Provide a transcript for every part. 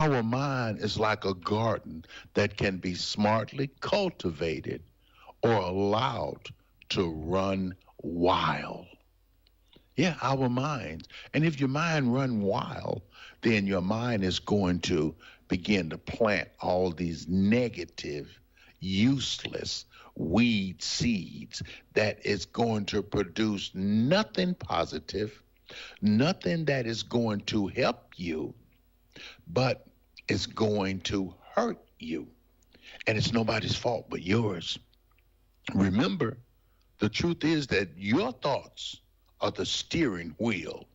Our mind is like a garden that can be smartly cultivated or allowed to run wild. Yeah, our minds. And if your mind run wild, then your mind is going to begin to plant all these negative, useless weed seeds that is going to produce nothing positive, nothing that is going to help you, but it's going to hurt you. And it's nobody's fault but yours. Remember, the truth is that your thoughts are the steering wheel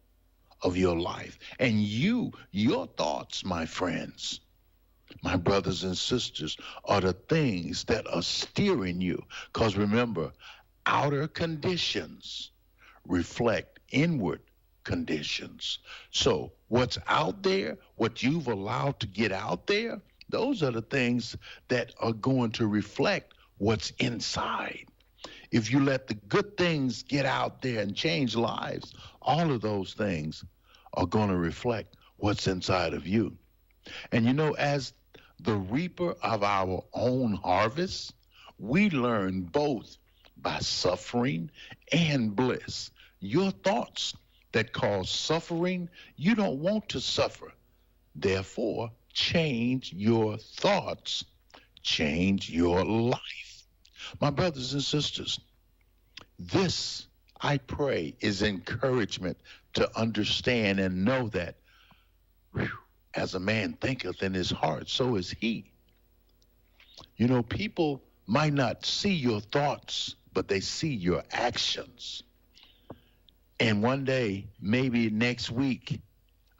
of your life. And your thoughts, my friends, my brothers and sisters, are the things that are steering you. Because remember, outer conditions reflect inward conditions. So what's out there, what you've allowed to get out there, those are the things that are going to reflect what's inside. If you let the good things get out there and change lives, all of those things are going to reflect what's inside of you. And you know, as the reaper of our own harvest, we learn both by suffering and bliss. Your thoughts that cause suffering, you don't want to suffer. Therefore, change your thoughts, change your life. My brothers and sisters, this, I pray, is encouragement to understand and know that as a man thinketh in his heart, so is he. You know, people might not see your thoughts, but they see your actions. And one day, maybe next week,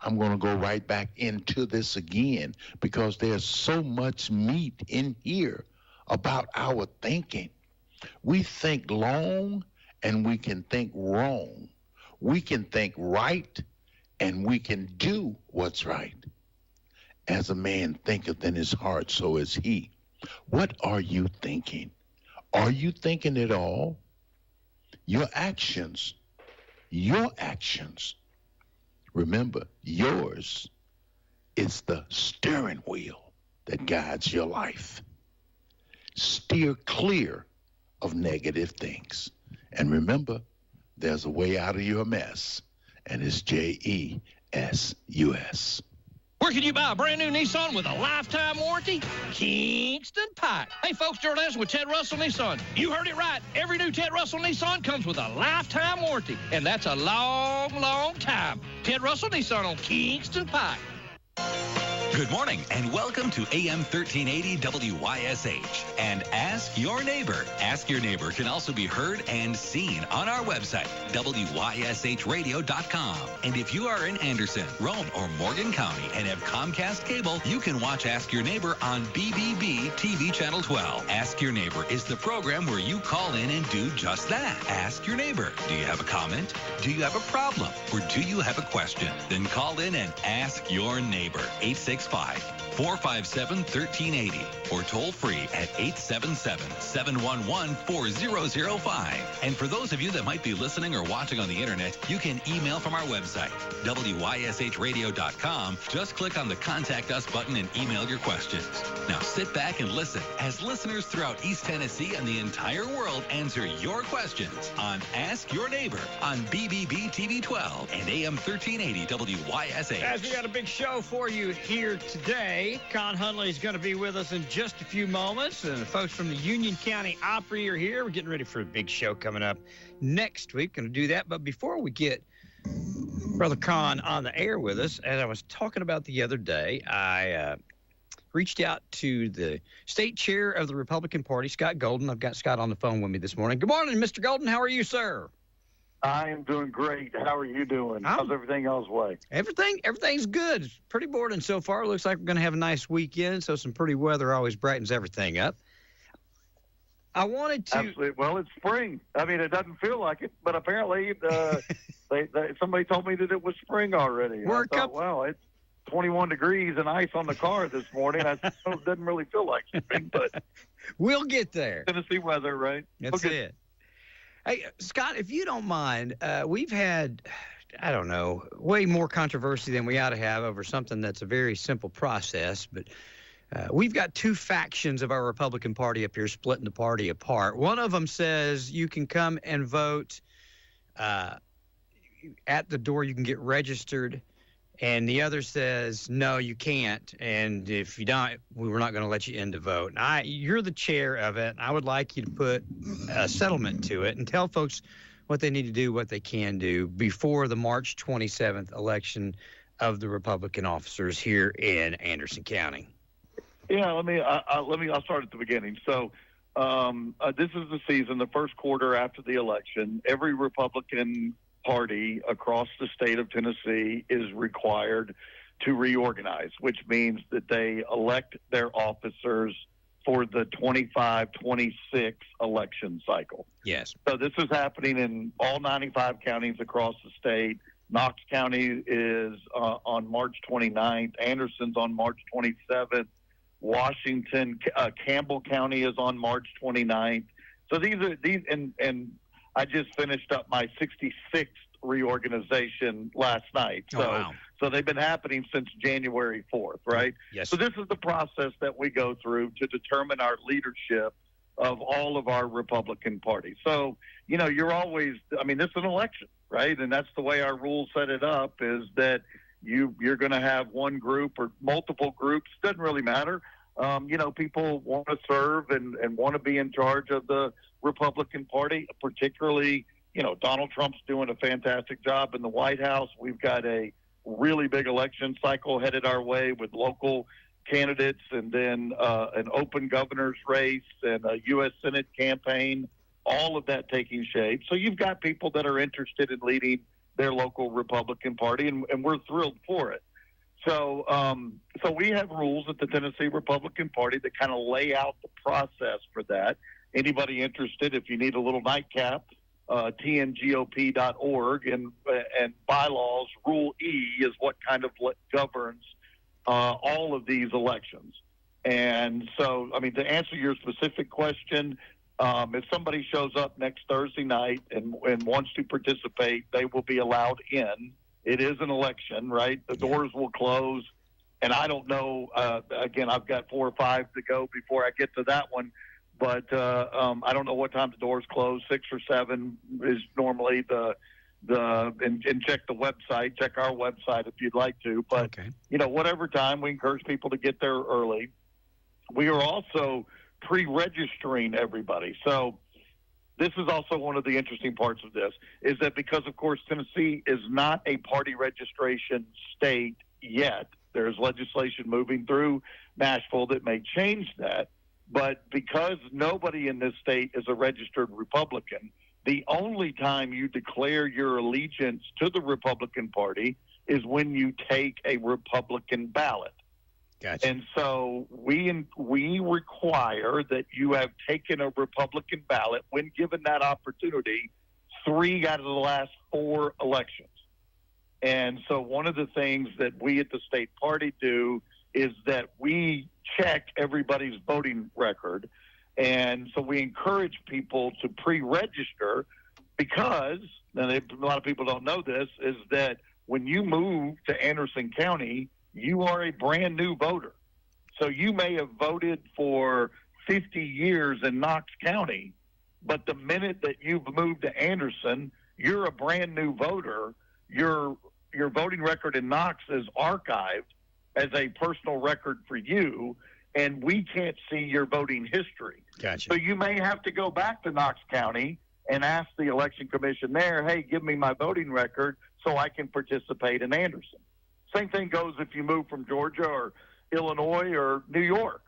I'm going to go right back into this again because there's so much meat in here about our thinking. We think long and we can think wrong. We can think right and we can do what's right. As a man thinketh in his heart, so is he. What are you thinking? Are you thinking at all? Your actions. Remember, yours is the steering wheel that guides your life. Steer clear of negative things. And remember, there's a way out of your mess, and it's JESUS. Where can you buy a brand new Nissan with a lifetime warranty? Kingston Pike. Hey, folks, Gerald Anderson with Ted Russell Nissan. You heard it right. Every new Ted Russell Nissan comes with a lifetime warranty, and that's a long, long time. Ted Russell Nissan on Kingston Pike. Good morning and welcome to AM 1380 WYSH and Ask Your Neighbor. Ask Your Neighbor can also be heard and seen on our website, WYSHradio.com. And if you are in Anderson, Rome, or Morgan County and have Comcast cable, you can watch Ask Your Neighbor on BBB TV Channel 12. Ask Your Neighbor is the program where you call in and do just that. Ask Your Neighbor. Do you have a comment? Do you have a problem? Or do you have a question? Then call in and ask your neighbor. 865-457-1380 or toll free at 877-711-4005. And for those of you that might be listening or watching on the internet, you can email from our website, WYSHradio.com. Just click on the Contact Us button and email your questions. Now sit back and listen as listeners throughout East Tennessee and the entire world answer your questions on Ask Your Neighbor on BBB TV 12 and AM 1380 WYSH. Guys, we got a big show for you here today. Con Hunley is going to be with us in just a few moments. And the folks from the Union County Opry are here. We're getting ready for a big show coming up next week. Going to do that. But before we get Brother Con on the air with us, as I was talking about the other day, I reached out to the state chair of the Republican Party, Scott Golden. I've got Scott on the phone with me this morning. Good morning, Mr. Golden. How are you, sir? I am doing great. How are you doing? How's everything else way? Everything's good. It's pretty boring so far. It looks like we're going to have a nice weekend, so some pretty weather always brightens everything up. I wanted to... Absolutely. Well, it's spring. I mean, it doesn't feel like it, but apparently somebody told me that it was spring already. I thought, wow, it's 21 degrees and ice on the car this morning. It doesn't really feel like spring, but... We'll get there. Tennessee weather, right? That's it. Hey, Scott, if you don't mind, we've had I don't know, way more controversy than we ought to have over something that's a very simple process. But we've got two factions of our Republican Party up here splitting the party apart. One of them says you can come and vote at the door, you can get registered. And the other says, no, you can't. And if you don't, we're not going to let you in to vote. You're the chair of it. I would like you to put a settlement to it and tell folks what they need to do, what they can do before the March 27th election of the Republican officers here in Anderson County. Yeah, I'll start at the beginning. So this is the season, the first quarter after the election. Every Republican Party across the state of Tennessee is required to reorganize, which means that they elect their officers for the 25-26 election cycle. Yes. So this is happening in all 95 counties across the state. Knox County is on March 29th. Anderson's on March 27th. Washington, Campbell County is on March 29th. So these, and I just finished up my 66th reorganization last night. So they've been happening since January 4th, right? Yes. So this is the process that we go through to determine our leadership of all of our Republican Party. So, you're always, this is an election, right? And that's the way our rules set it up, is that you're going to have one group or multiple groups. Doesn't really matter. People want to serve and want to be in charge of the Republican Party, particularly, Donald Trump's doing a fantastic job in the White House. We've got a really big election cycle headed our way with local candidates and then an open governor's race and a U.S. Senate campaign, all of that taking shape. So you've got people that are interested in leading their local Republican Party, and we're thrilled for it. So we have rules at the Tennessee Republican Party that kind of lay out the process for that. Anybody interested, if you need a little nightcap, tngop.org and bylaws, Rule E is what kind of governs all of these elections. And so, to answer your specific question, if somebody shows up next Thursday night and wants to participate, they will be allowed in. It is an election, right? The doors will close. And I don't know, again, I've got 4 or 5 to go before I get to that one. But I don't know what time the doors close. 6 or 7 is normally and check the website, check our website if you'd like to. But, okay, whatever time, we encourage people to get there early. We are also pre-registering everybody. So this is also one of the interesting parts of this, is that because, of course, Tennessee is not a party registration state yet. There's legislation moving through Nashville that may change that. But because nobody in this state is a registered Republican, the only time you declare your allegiance to the Republican Party is when you take a Republican ballot. Gotcha. And so we require that you have taken a Republican ballot when given that opportunity 3 out of the last 4 elections. And so one of the things that we at the state party do is that we check everybody's voting record. And so we encourage people to pre-register because, and a lot of people don't know this, is that when you move to Anderson County, you are a brand new voter. So you may have voted for 50 years in Knox County, but the minute that you've moved to Anderson, you're a brand new voter. Your voting record in Knox is archived as a personal record for you, and we can't see your voting history. Gotcha. So you may have to go back to Knox County and ask the election commission there, hey, give me my voting record so I can participate in Anderson. Same thing goes if you move from Georgia or Illinois or New York.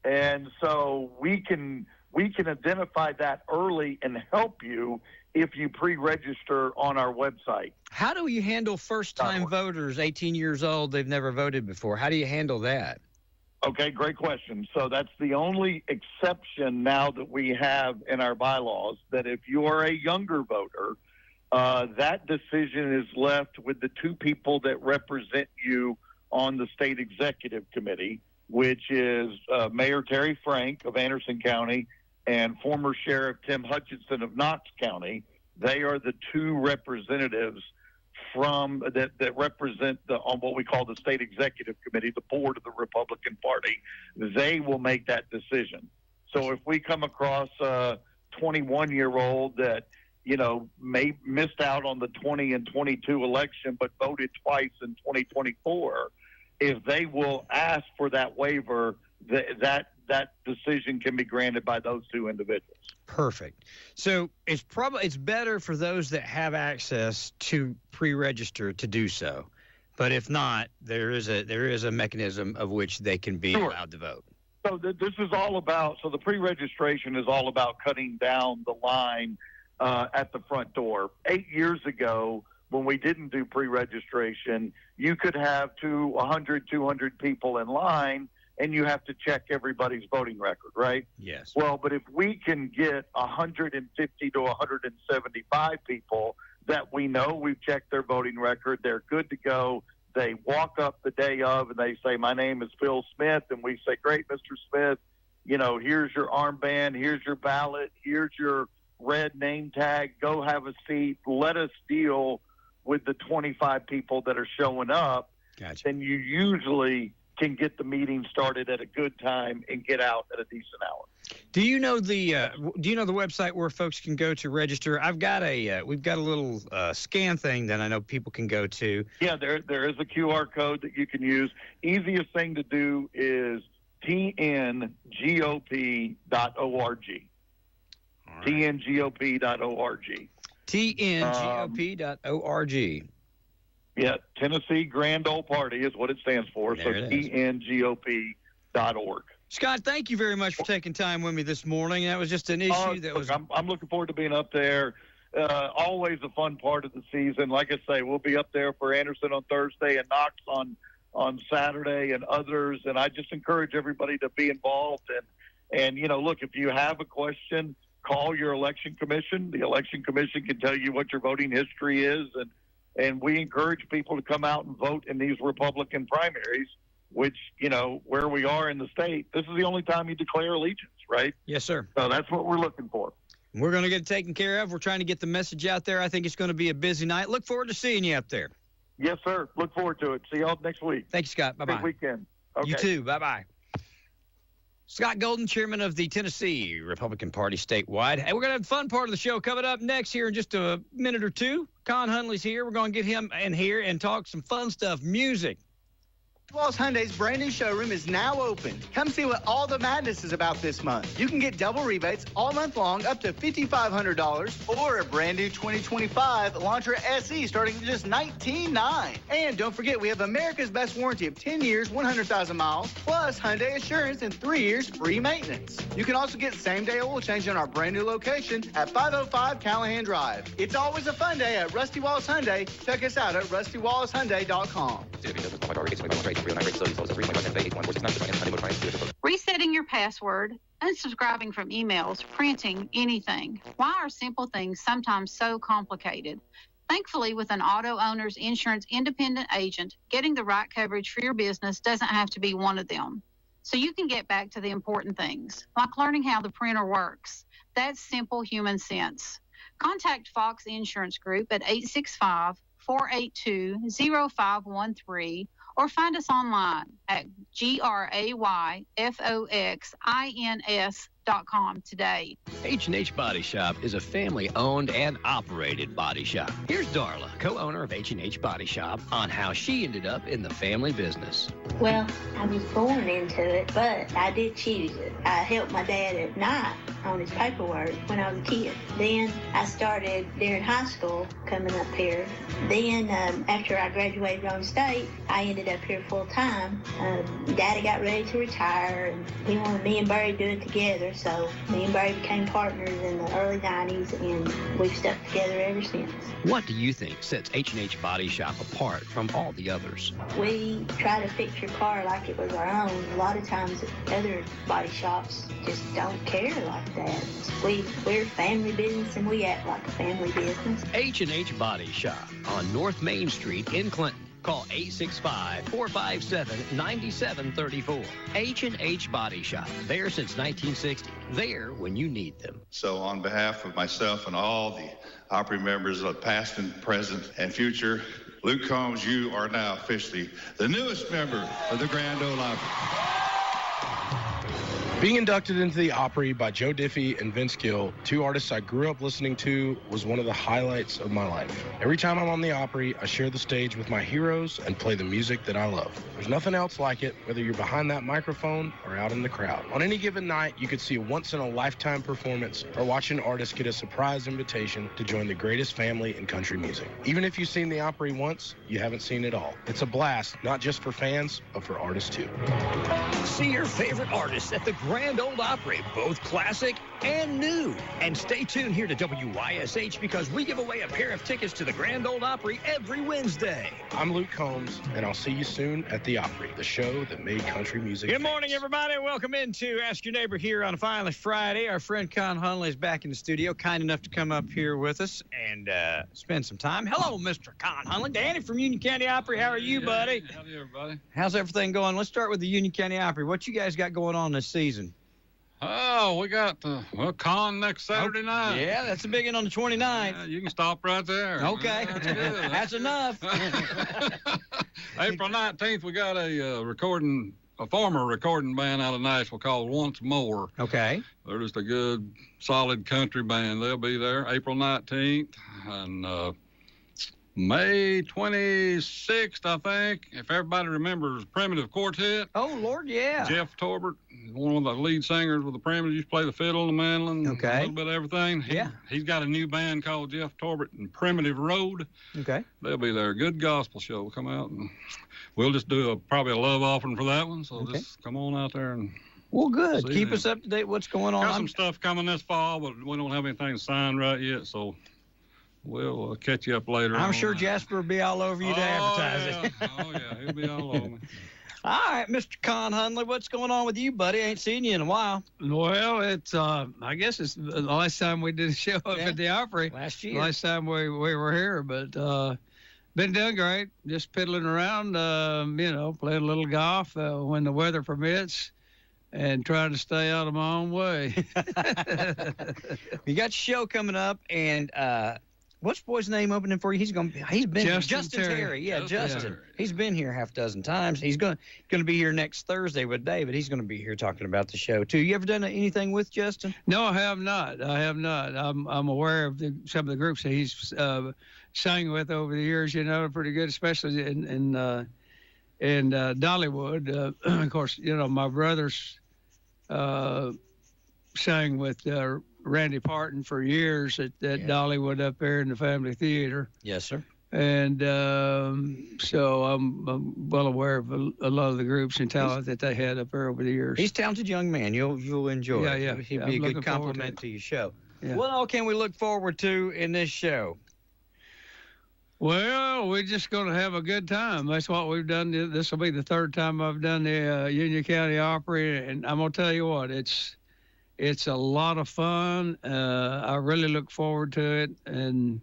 And so we can identify that early and help you if you pre-register on our website. How do you handle first-time voters, 18 years old, they've never voted before? How do you handle that? Okay, great question. So that's the only exception now that we have in our bylaws, that if you are a younger voter, that decision is left with the 2 people that represent you on the state executive committee, which is Mayor Terry Frank of Anderson County and former Sheriff Tim Hutchinson of Knox County. They are the 2 representatives from that represent on what we call the state executive committee, the board of the Republican Party. They will make that decision. So if we come across a 21-year-old that, missed out on the 20 and 22 election but voted twice in 2024, if they will ask for that waiver, that decision can be granted by those two individuals. Perfect. So it's better for those that have access to pre-register to do so. But if not, there is a mechanism of which they can be allowed to vote. So this is all about, so the pre-registration is all about cutting down the line at the front door. 8 years ago, when we didn't do pre-registration, you could have 100, 200 people in line, and you have to check everybody's voting record, right? Yes. Well, but if we can get 150 to 175 people that we know we've checked their voting record, they're good to go. They walk up the day of and they say, my name is Phil Smith. And we say, great, Mr. Smith, here's your armband, here's your ballot, here's your red name tag. Go have a seat. Let us deal with the 25 people that are showing up. Gotcha. And you usually can get the meeting started at a good time and get out at a decent hour. Do you know the website where folks can go to register? We've got a little scan thing that I know people can go to. Yeah, there is a QR code that you can use. Easiest thing to do is tngop.org. Right. tngop.org. tngop.org. Yeah, Tennessee Grand Ole Party is what it stands for. There so it is. tngop.org. Scott, thank you very much for taking time with me this morning. That was just an issue that was. I'm looking forward to being up there. Always a fun part of the season. Like I say, we'll be up there for Anderson on Thursday and Knox on Saturday and others. And I just encourage everybody to be involved. And look, if you have a question, call your election commission. The election commission can tell you what your voting history is. And we encourage people to come out and vote in these Republican primaries, which, where we are in the state, this is the only time you declare allegiance, right? Yes, sir. So that's what we're looking for. We're going to get it taken care of. We're trying to get the message out there. I think it's going to be a busy night. Look forward to seeing you up there. Yes, sir. Look forward to it. See y'all next week. Thank you, Scott. Bye-bye. Good weekend. Okay. You too. Bye-bye. Scott Golden, chairman of the Tennessee Republican Party statewide. And we're going to have a fun part of the show coming up next here in just a minute or two. Con Hunley's here. We're going to get him in here and talk some fun stuff, music. WYSH Hyundai's brand new showroom is now open. Come see what all the madness is about this month. You can get double rebates all month long up to $5,500 or a brand new 2025 Elantra SE starting at just $19,900. And don't forget, we have America's best warranty of 10 years, 100,000 miles, plus Hyundai Assurance and 3 years free maintenance. You can also get same-day oil change in our brand new location at 505 Callahan Drive. It's always a fun day at Rusty Wallace Hyundai. Check us out at rustywallacehyundai.com. Resetting your password, unsubscribing from emails, printing, anything. Why are simple things sometimes so complicated? Thankfully, with an auto owner's insurance independent agent, getting the right coverage for your business doesn't have to be one of them. So you can get back to the important things, like learning how the printer works. That's simple human sense. Contact Fox Insurance Group at 865-482-0513 or find us online at grayfoxins.com today. H&H Body Shop is a family-owned and operated body shop. Here's Darla, co-owner of H&H Body Shop, on how she ended up in the family business. Well, I was born into it, but I did choose it. I helped my dad at night on his paperwork when I was a kid. Then I started during high school coming up here. Then after I graduated on state, I ended up here full time. Daddy got ready to retire, and he wanted me and Barry to do it together. So me and Barry became partners in the early 90s, and we've stuck together ever since. What do you think sets H&H Body Shop apart from all the others? We try to fix your car like it was our own. A lot of times other body shops just don't care like that. We're family business, and we act like a family business. H&H Body Shop on North Main Street in Clinton. Call 865-457-9734. H&H Body Shop. There since 1960. There when you need them. So on behalf of myself and all the Opry members of past and present and future, Luke Combs, you are now officially the newest member of the Grand Ole Opry. Being inducted into the Opry by Joe Diffie and Vince Gill, two artists I grew up listening to, was one of the highlights of my life. Every time I'm on the Opry, I share the stage with my heroes and play the music that I love. There's nothing else like it, whether you're behind that microphone or out in the crowd. On any given night, you could see a once-in-a-lifetime performance or watch an artist get a surprise invitation to join the greatest family in country music. Even if you've seen the Opry once, you haven't seen it all. It's a blast, not just for fans, but for artists too. See your favorite artists at the Grand Ole Opry, both classic and new. And stay tuned here to WYSH because we give away a pair of tickets to the Grand Ole Opry every Wednesday. I'm Luke Combs, and I'll see you soon at the Opry, the show that made country music Good famous. morning, everybody. Welcome into Ask Your Neighbor here on Finally Friday. Our friend Con Hunley is back in the studio, kind enough to come up here with us and spend some time. Hello, Mr. Con Hunley. Danny from Union County Opry. How are you, buddy? Howdy, everybody. How's everything going? Let's start with the Union County Opry. What you guys got going on this season? Oh, we got Con next Saturday night. Yeah, that's a big one on the 29th. Yeah, you can stop right there. Okay. That's good. That's enough. April 19th, we got a former recording band out of Nashville called Once More. Okay. They're just a good, solid country band. They'll be there April 19th. And May 26th, I think, if everybody remembers Primitive Quartet. Oh, Lord, yeah. Jeff Torbert, one of the lead singers with the Primitive, used to play the fiddle and the mandolin, Okay. a little bit of everything. He's got a new band called Jeff Torbert and Primitive Road. Okay. They'll be there. Good gospel show. Come out, and we'll just do probably a love offering for that one, so just come on out there and Well, good. see Keep them. us up to date what's going on. Got some stuff coming this fall, but we don't have anything signed right yet, so we'll catch you up later. I'm on sure that. Jasper will be all over you to advertise it. Oh, yeah. He'll be all over me. All right, Mr. Con Hunley, what's going on with you, buddy? Ain't seen you in a while. Well, it's I guess it's the last time we did a show up at the Opry. Last year. Last time we were here, but been doing great. Just piddling around, playing a little golf when the weather permits, and trying to stay out of my own way. You got your show coming up, and what's boy's name opening for you? He's been Justin Terry. Yeah, Justin. He's been here half a dozen times. He's going to be here next Thursday with David. He's going to be here talking about the show too. You ever done anything with Justin? No, I have not. I'm aware of some of the groups that he's sang with over the years. Pretty good, especially in Dollywood. Of course, my brothers sang with Randy Parton for years at Dollywood up there in the Family Theater. Yes, sir. And so I'm well aware of a lot of the groups and talent that they had up there over the years. He's a talented young man. You'll enjoy it. Yeah. He'd be a good compliment to your show. Yeah. What all can we look forward to in this show? Well, we're just going to have a good time. That's what we've done. This will be the third time I've done the Union County Opry, and I'm going to tell you what, it's a lot of fun. I really look forward to it, and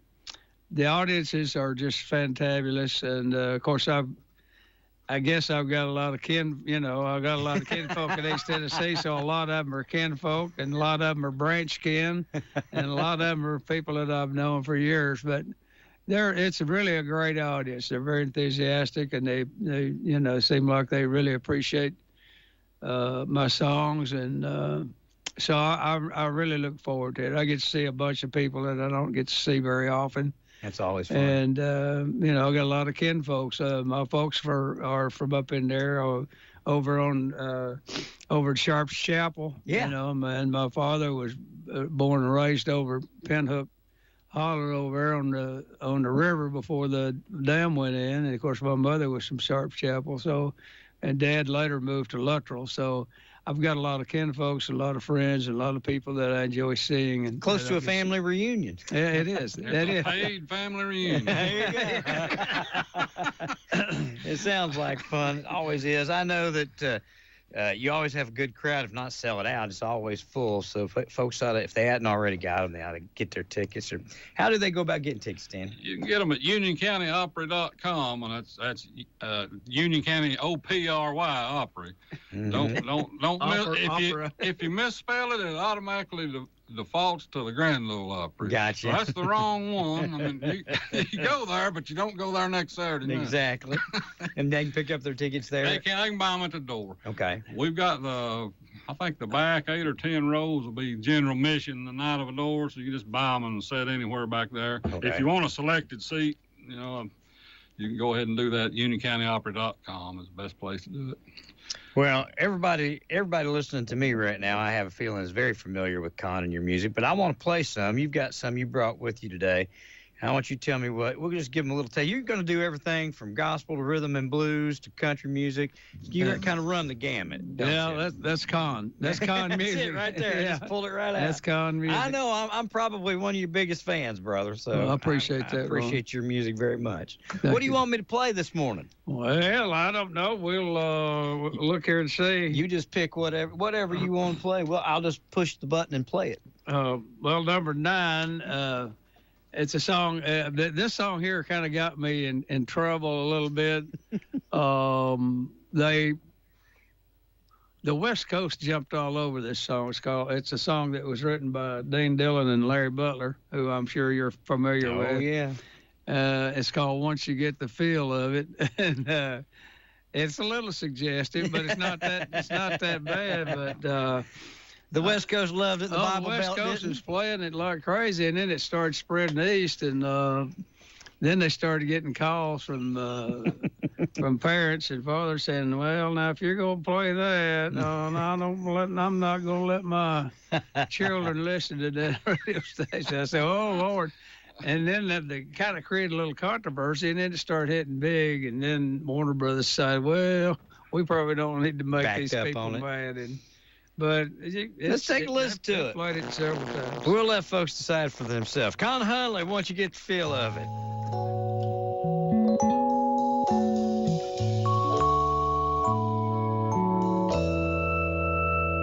the audiences are just fantabulous. And of course, I guess I've got a lot of kinfolk in East Tennessee, so a lot of them are kinfolk, and a lot of them are branch kin, and a lot of them are people that I've known for years. But it's really a great audience. They're very enthusiastic, and they seem like they really appreciate my songs, and so I really look forward to it. I get to see a bunch of people that I don't get to see very often. That's always fun. And I got a lot of kinfolks. My folks are from up in there, over at Sharp's Chapel. Yeah. And my father was born and raised over Pinhook Holler over there on the river before the dam went in. And of course, my mother was from Sharp's Chapel. And Dad later moved to Luttrell. So I've got a lot of kinfolks, a lot of friends, and a lot of people that I enjoy seeing. And close to a family reunion. Yeah, it is. It's a paid family reunion. It sounds like fun. It always is. I know that you always have a good crowd. If not sell it out, it's always full. So folks ought to, if they hadn't already got them, they ought to get their tickets. Or how do they go about getting tickets, Dan? You can get them at UnionCountyOpry.com, and that's Union County OPRY Opry. Mm-hmm. Don't if you misspell it, it automatically defaults to the Grand Ole Opry. Gotcha. So that's the wrong one. I mean, you go there, but you don't go there next Saturday night. Exactly. And they can pick up their tickets there? They can buy them at the door. Okay. We've got I think the back 8 or 10 rows will be general admission the night of a door, so you just buy them and sit anywhere back there. Okay. If you want a selected seat, you can go ahead and do that. UnionCountyOpera.com is the best place to do it. Well, everybody listening to me right now, I have a feeling is very familiar with Con and your music, but I want to play some. You've got some you brought with you today. I want you to tell me we'll just give them a little taste. You're going to do everything from gospel to rhythm and blues to country music. You kind of run the gamut, don't you? That's Con. That's Con music. That's it right there. Yeah. Just pull it right out. That's Con music. I know. I'm probably one of your biggest fans, brother. So I appreciate that. I appreciate your music very much. Thank What do you you. want me to play this morning? Well, I don't know. We'll look here and see. You just pick whatever you want to play. Well, I'll just push the button and play it. Well, number 9. It's a song. This song here kind of got me in trouble a little bit. The West Coast jumped all over this song. It's a song that was written by Dean Dillon and Larry Butler, who I'm sure you're familiar with. Oh yeah. It's called "Once You Get the Feel of It," and it's a little suggestive, but it's not that bad. But the West Coast loved it. The Bible West Belt Coast didn't. was playing it like crazy, and then it started spreading east, and then they started getting calls from parents and fathers saying, "Well, now if you're going to play that, I'm not going to let my children listen to that radio station." I said, "Oh Lord." And then they kind of created a little controversy, and then it started hitting big. And then Warner Brothers said, "Well, we probably don't need to make these people mad." But let's take a listen to it. Played it several times. We'll let folks decide for themselves. Con Hunley, once you get the feel of it.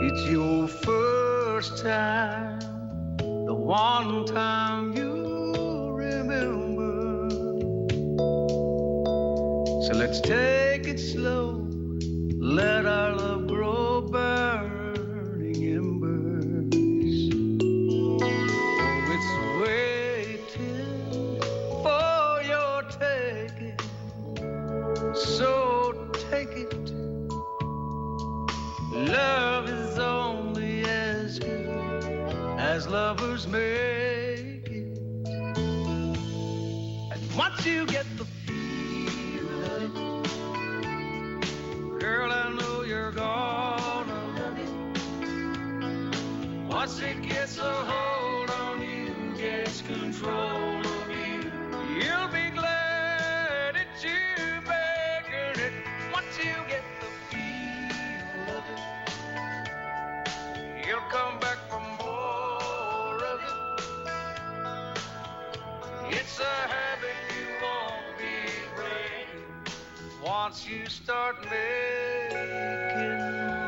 It's your first time, the one time you remember. So let's take it slow, let our love grow burning embers. Oh, it's waiting for your taking, so take it. Love is only as good as lovers make it. And once you get the feel of it, girl, I know you're gonna love it. Once it gets a hold on you, gets control of you, you'll be glad that you begging it. Once you get the feel of it, you'll come back for more of it. It's a habit you won't be breaking once you start making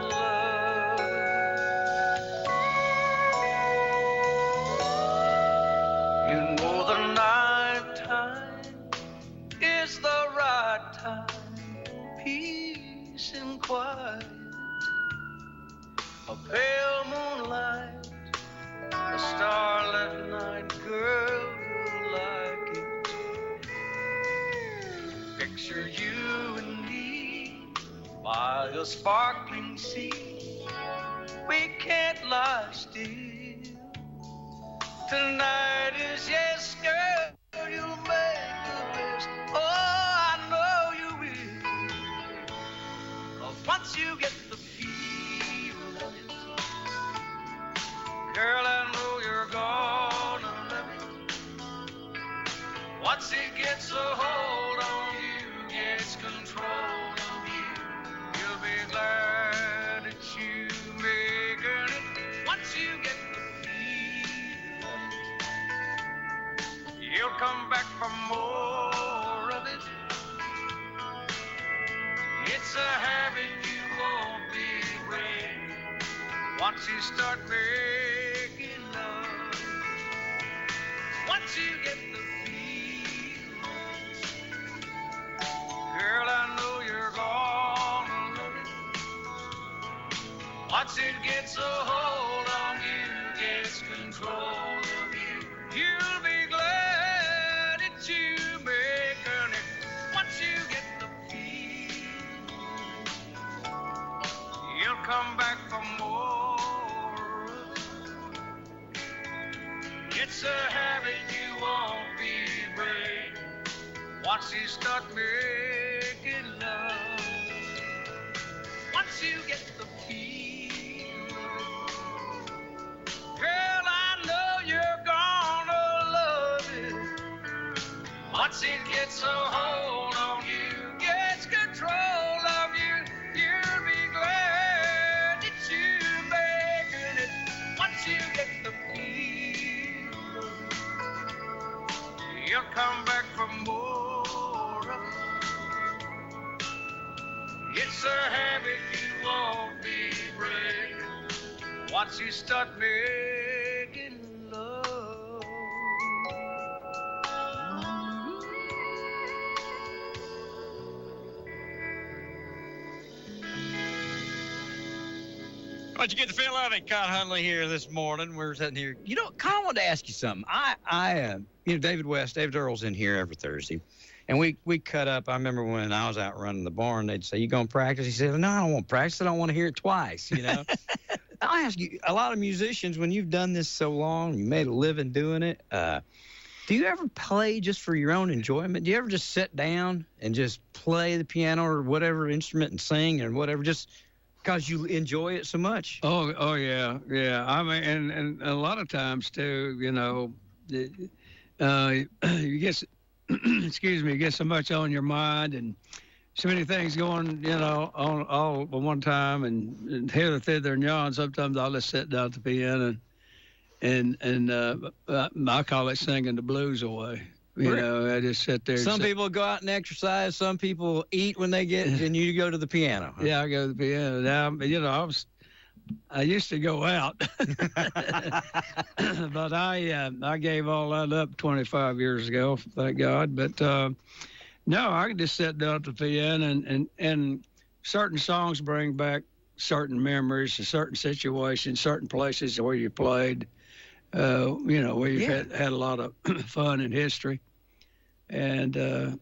love. You know the night time is the right time, peace and quiet. A pale moonlight, a starlit night, girl, you like it. Picture you and me by a sparkling sea. We can't lie still. Tonight is yes, girl, you'll make the best. Oh, I know you will. 'Cause once you get the feel of it, girl, I know you're gonna love it. Once it gets a hold on you, gets control of you, you'll be glad that you making it. Once you get the feel of it, you'll come back for more of it. It's a habit you won't be breaking once you start making love. Once you get the feel, girl, I know you're gonna love it. Once it gets a hold on you, gets gets control of you. You'll be glad that you making it once you get the feeling. You'll come back for more. It's a habit you won't be breaking once you start making love. Once you get the feeling, girl, I know you're gonna love it. Once it gets a hold on you, gets control of you, you'll be glad that you're making it. Once you get the feeling, you'll come back for more of it. It's a habit you won't be breaking once you start making love. What'd you get the feel of it, Con Hunley here this morning? We're sitting here. You know, Con, I wanted to ask you something. David Earl's in here every Thursday. And we cut up. I remember when I was out running the barn, they'd say, "You going to practice?" He said, "No, I don't want to practice. I don't want to hear it twice, you know." I ask you, a lot of musicians, when you've done this so long, you made a living doing it, do you ever play just for your own enjoyment? Do you ever just sit down and just play the piano or whatever instrument and sing or whatever, just because you enjoy it so much? Oh yeah. I mean, and a lot of times too, you know, you get excuse me, you get so much on your mind and so many things going, you know, on all at one time, and here, thither, and yon. Sometimes I'll just sit down at the piano and I call it singing the blues away. You know, I just sit there. Some people go out and exercise. Some people eat when they get, and you go to the piano. Huh? Yeah, I go to the piano. Now, you know, I used to go out, but I gave all that up 25 years ago, thank God. But no, I can just sit down at the piano, and certain songs bring back certain memories and certain situations, certain places where you played, you know, where you've had a lot of fun in history. And I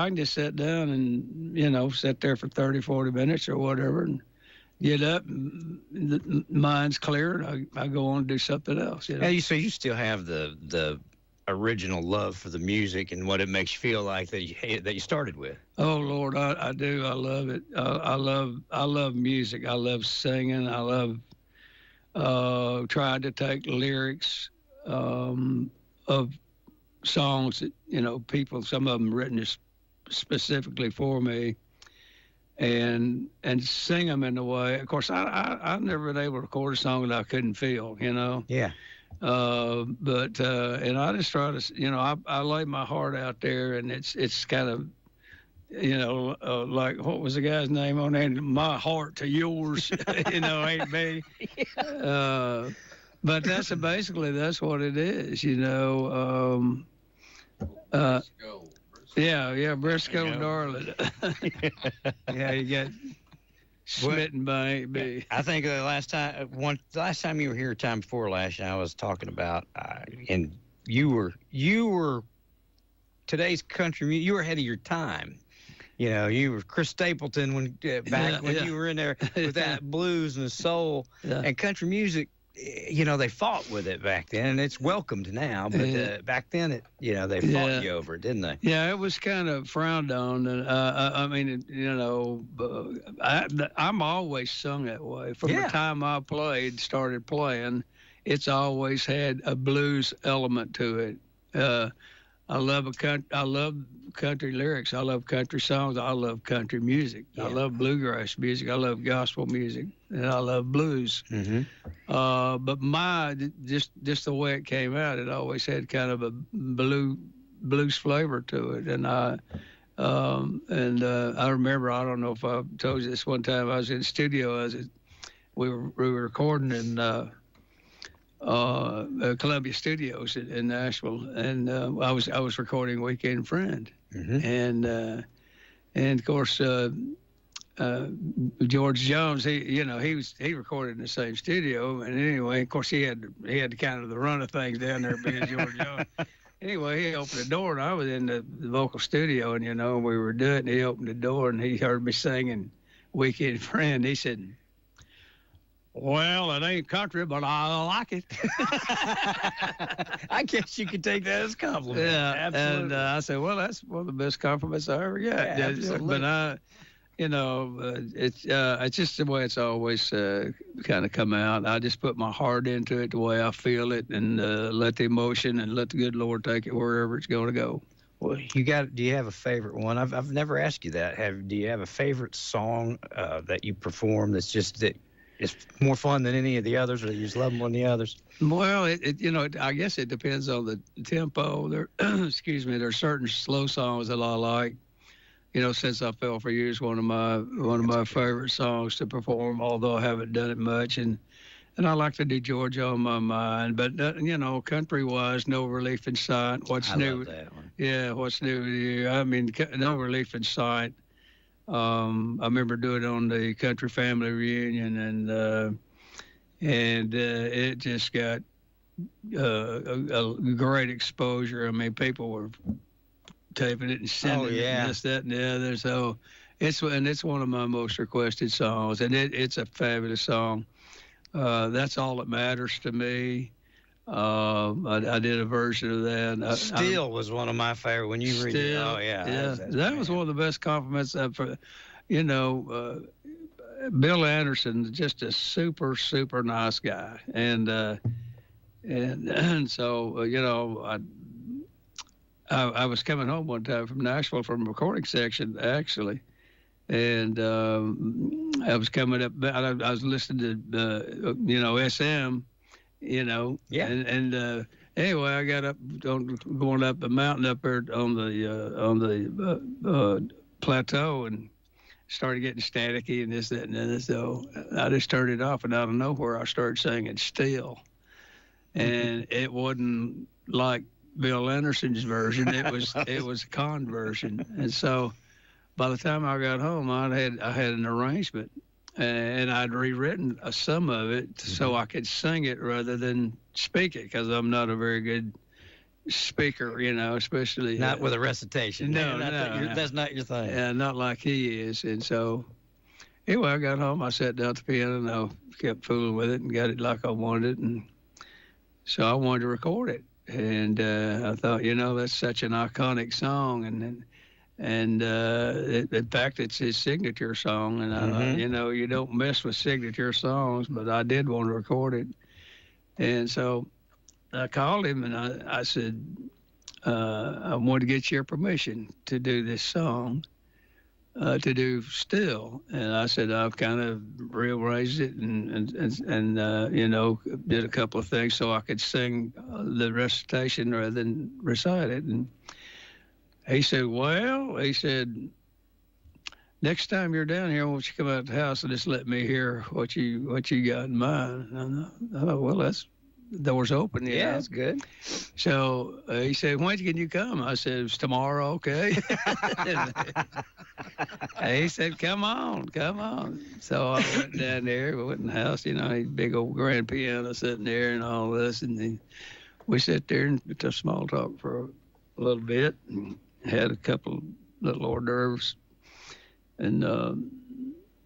can just sit down and, you know, sit there for 30, 40 minutes or whatever, and get up, and the mind's clear, and I go on and do something else. You know? Yeah, so you still have the original love for the music and what it makes you feel like that you started with. Oh Lord, I do. I love it. I love music. I love singing. I love trying to take lyrics of songs that, you know, people, some of them written specifically for me, and sing them in a way. Of course, I've never been able to record a song that I couldn't feel, you know. Yeah. But and I just try to, you know, I lay my heart out there, and it's kind of, you know, like, what was the guy's name on there? My heart to yours, you know, ain't me. But that's what it is, you know. Briscoe, darling. Yeah, you get smitten by me. I think the last time you were here, time before last, I was talking about, and you were today's country music. You were ahead of your time. You know, you were Chris Stapleton when you were in there with that blues and the soul and country music. You know, they fought with it back then, and it's welcomed now. But back then, they fought you over it, didn't they? Yeah, it was kind of frowned on. And I mean, you know, I'm always sung that way from the time I started playing. It's always had a blues element to it. I love country lyrics. I love country songs. I love country music. Yeah. I love bluegrass music. I love gospel music, and I love blues. Mm-hmm. But just the way it came out, it always had kind of a blues flavor to it. And I remember, I don't know if I told you this one time. I was in the studio. We were recording in Columbia Studios in Nashville, and I was recording Weekend Friend, mm-hmm. and of course George Jones, he recorded in the same studio, and anyway, of course, he had kind of the run of things down there being George Jones. Anyway, he opened the door, and I was in the vocal studio, and we were doing it, and he opened the door, and he heard me singing "Weekend Friend." He said, "Well, it ain't country, but I like it." I guess you could take that as a compliment. Yeah, absolutely. and I said, "Well, that's one of the best compliments I ever got." Yeah, absolutely. But it's just the way it's always kind of come out. I just put my heart into it the way I feel it, and let the emotion and let the good Lord take it wherever it's going to go. Well, do you have a favorite one? I've never asked you that. Do you have a favorite song that you perform that's just that it's more fun than any of the others, or you just love more than the others? Well, I guess it depends on the tempo. Excuse me. There are certain slow songs that I like. Since I Fell for You is one of my favorite songs to perform, although I haven't done it much, and I like to do Georgia on My Mind. But country-wise, No Relief in Sight. What's new? Love that one. Yeah, What's New with You? I mean, No Relief in Sight. I remember doing it on the Country Family Reunion, and it just got a great exposure. I mean, people were taping it and sending it and this, that, and the other. So it's one of my most requested songs, and it's a fabulous song. That's All That Matters to Me. I did a version of that. Still was one of my favorite when you read it. Oh yeah, that was one of the best compliments for, Bill Anderson, just a super, super nice guy, and so I was coming home one time from Nashville from a recording section, actually, and I was coming up. I was listening to, SM, Yeah. And anyway, I got up, going up the mountain up there on the plateau, and started getting staticky and this, that, and the other. So I just turned it off, and out of nowhere, I started singing Still, and it wasn't like Bill Anderson's version. It was a Con version, and so by the time I got home, I had an arrangement, and I'd rewritten some of it so I could sing it rather than speak it, because I'm not a very good speaker, especially not with a recitation. No, that's not your thing. Yeah, not like he is. And so anyway, I got home, I sat down at the piano, and I kept fooling with it and got it like I wanted it, and so I wanted to record it. And I thought, that's such an iconic song, and in fact, it's his signature song. And I thought, you don't mess with signature songs, but I did want to record it. And so I called him, and I said, I want to get your permission to do this song, to do Still. And I said, I've kind of rearranged it and did a couple of things so I could sing the recitation rather than recite it. And he said, next time you're down here, won't you come out the house and just let me hear what you got in mind? And I thought, well, the door's open. Yeah, that's good. So he said, when can you come? I said, it's tomorrow, okay? He said, come on. So I went down there, we went in the house, a big old grand piano sitting there and all this. And then we sat there and just small talk for a little bit and had a couple little hors d'oeuvres. And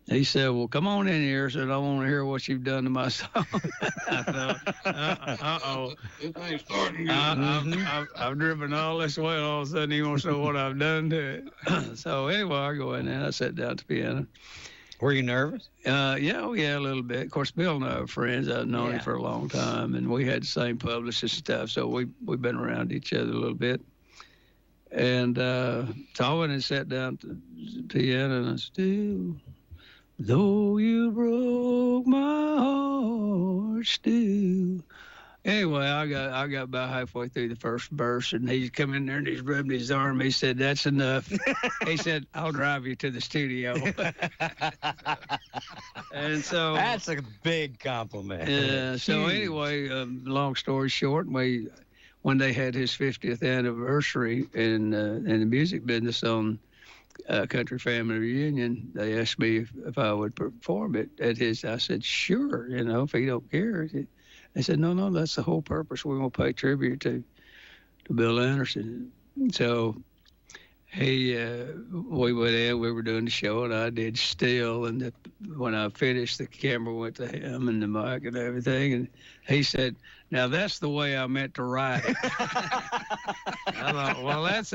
he said, well, come on in here. I said, I want to hear what you've done to my song. I thought, uh-oh. It ain't starting good. I've driven all this way, and all of a sudden he wants to know what I've done to it. So anyway, I go in there, and I sat down at the piano. Were you nervous? Yeah, a little bit. Of course, Bill and I are friends. I've known him for a long time, and we had the same publicist and stuff, so we've been around each other a little bit. And so I went and sat down at the piano, and I still... Though you broke my heart still. Anyway, I got about halfway through the first verse, and he's come in there and he's rubbed his arm. He said, that's enough. He said, I'll drive you to the studio. And so that's a big compliment. Yeah. So anyway, long story short, when they had his 50th anniversary in the music business on Country Family Reunion, they asked me if I would perform it at his. I said, sure, if he don't care. They said, no, that's the whole purpose. We're going to pay tribute to Bill Anderson. So we went in, we were doing the show, and I did still. And when I finished, the camera went to him and the mic and everything. And he said, now that's the way I meant to write it. I thought, well, that's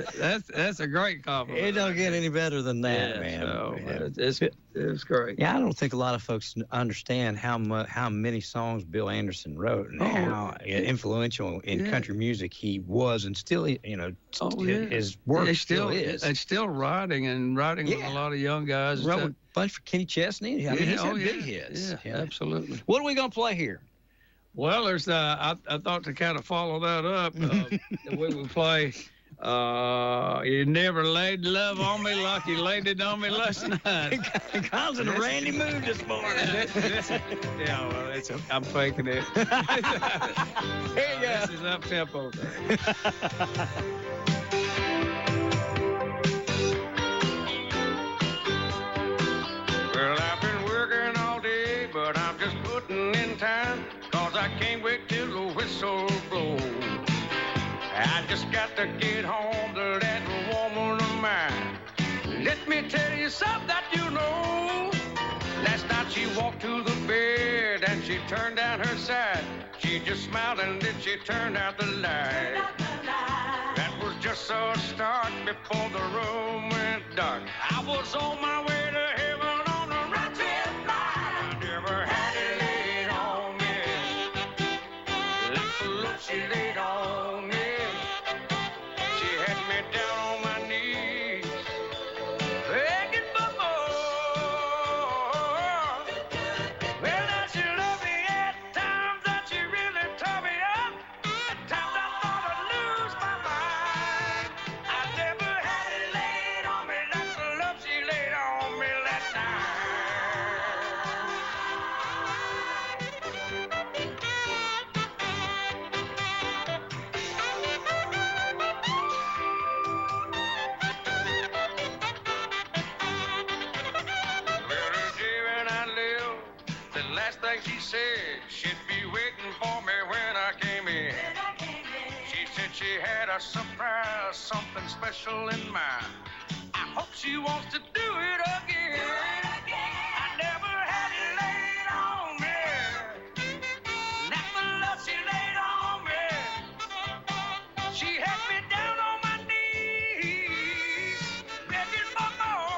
a great compliment. It don't get any better than that, man. So it's great. Yeah, I don't think a lot of folks understand how many songs Bill Anderson wrote and how influential in country music he was, and still, his work still is. And still writing with a lot of young guys. Wrote a bunch for Kenny Chesney. I mean, he's had big hits. Yeah, absolutely. What are we gonna play here? Well, there's I thought to kind of follow that up, we would play You Never Laid Love on Me Like You Laid It on Me Last Night. Comes in a randy mood this morning. Yeah, well, I'm faking it. Here you go. This is up-tempo. Well, I've been working all day, but I'm just putting in time, 'cause I can't wait till the whistle blows. I just got to get home to that woman of mine. Let me tell you something that you know. Last night she walked to the bed and she turned down her side. She just smiled and then she turned out the light. That was just a start before the room went dark. I was on my way to heaven on a road trip line. I never had it laid on me like the look she laid on me. She had me down on my knees, begging for more. Well, now she loved me at times that she really tore me up. At times I thought I'd lose my mind. I never had it laid on me like the love she laid on me last night. Well, the day when I lived, the last thing she said, she'd be waiting for me when I came in. She said she had a surprise, something special in mind. I hope she wants to do it again. I never had it laid on me like the love she laid on me. She had me down on my knees, begging for more.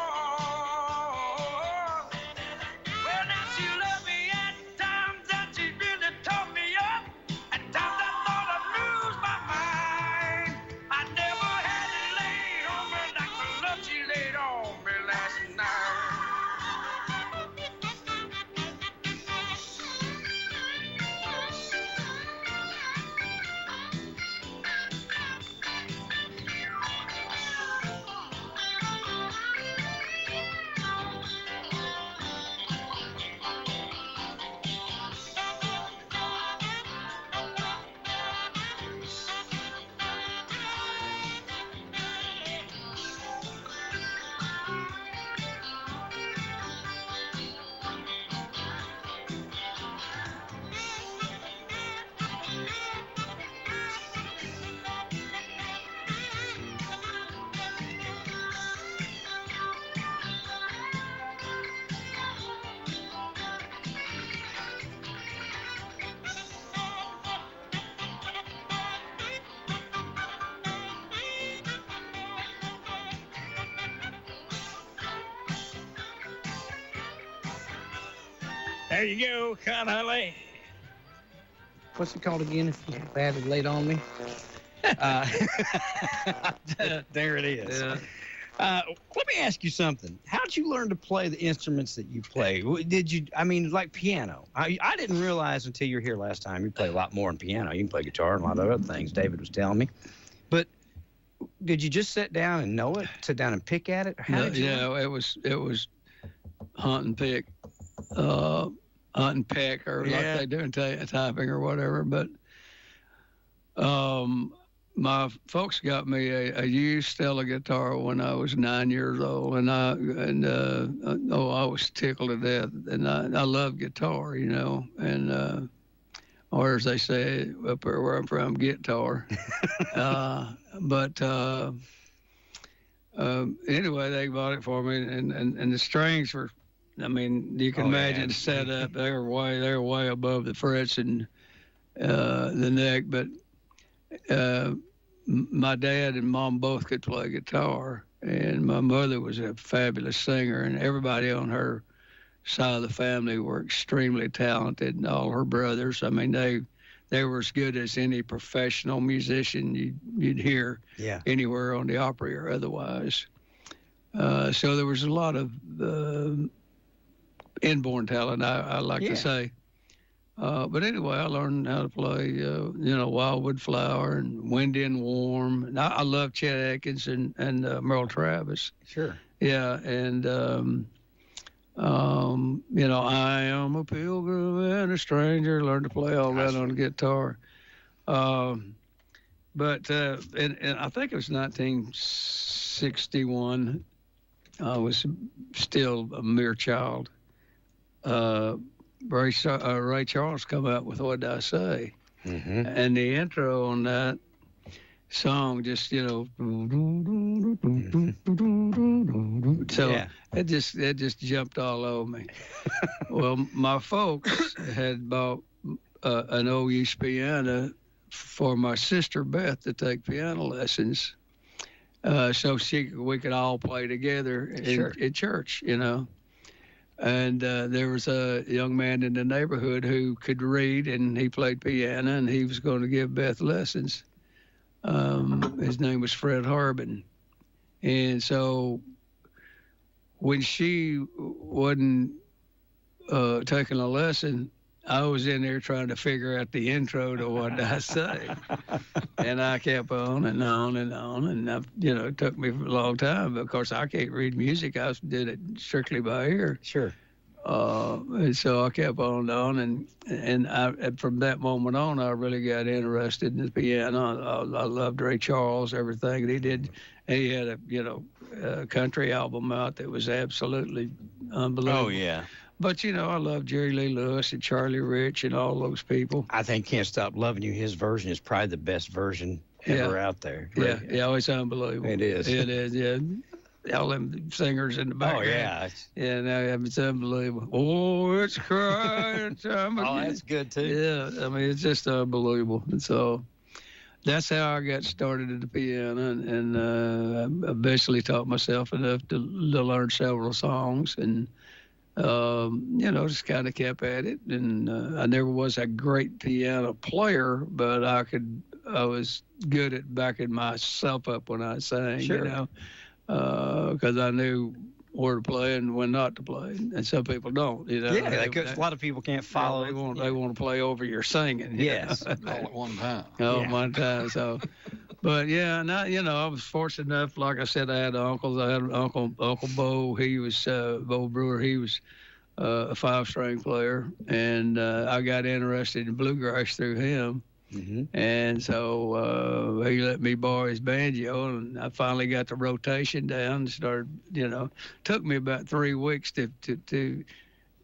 Well, now she loved me at times that she really tore me up. At times I thought I'd lose my mind. I never had it laid on me like the love she laid on me last night. There you go, Con Huntley. What's it called again? If you had it laid on me. There it is. Yeah. Let me ask you something. How'd you learn to play the instruments that you play? Did you, like piano? I didn't realize until you were here last time you play a lot more than piano. You can play guitar and a lot of other things, David was telling me. But did you just sit down and know it? Sit down and pick at it? Or how did you learn? It was hunt and pick. Hunt and peck, or like they do in typing or whatever. But my folks got me a used Stella guitar when I was 9 years old, and I was tickled to death. And I love guitar, and or as they say up there where I'm from, guitar. But anyway, they bought it for me, and the strings were. I mean, you can imagine the setup. They're way above the frets and the neck, but. My dad and mom both could play guitar, and my mother was a fabulous singer, and everybody on her side of the family were extremely talented, and all her brothers. I mean, they were as good as any professional musician you'd hear anywhere on the Opry or otherwise. So there was a lot of inborn talent, I like to say. But anyway, I learned how to play, Wildwood Flower and Wind in Warm. And I love Chet Atkins and Merle Travis. Sure. Yeah, and, I am a pilgrim and a stranger. Learned to play all that on the guitar. But and I think it was 1961. I was still a mere child. Ray Charles come out with What Did I Say? Mm-hmm. And the intro on that song just, so it just jumped all over me. Well, my folks had bought an old used piano for my sister Beth to take piano lessons, so we could all play together in church, And there was a young man in the neighborhood who could read, and he played piano, and he was going to give Beth lessons. His name was Fred Harbin. And so when she wasn't taking a lesson, I was in there trying to figure out the intro to What Did I Say? And I kept on and on and on. And, it took me a long time. But, of course, I can't read music. I did it strictly by ear. Sure. And so I kept on and on. And from that moment on, I really got interested in the piano. I loved Ray Charles, everything he did. He had a country album out that was absolutely unbelievable. Oh, yeah. But, I love Jerry Lee Lewis and Charlie Rich and all those people. I think Can't Stop Loving You, his version is probably the best version ever out there. Yeah, it's unbelievable. It is. It is, yeah. All them singers in the background. Oh, yeah. Yeah, it's unbelievable. Oh, it's crying time again. Oh, that's good, too. Yeah, I mean, it's just unbelievable. And so that's how I got started at the piano, and I eventually taught myself enough to learn several songs, and just kind of kept at it. And I never was a great piano player, but I was good at backing myself up when I sang, because I knew where to play and when not to play. And some people don't, Yeah, a lot of people can't follow. They want to play over your singing. Yes. All at one time. One time. So, but yeah, and I was fortunate enough. Like I said, I had uncles. I had Uncle Bo. He was Bo Brewer. He was a 5-string player, and I got interested in bluegrass through him. Mm-hmm. And so he let me borrow his banjo, and I finally got the rotation down and started, took me about 3 weeks to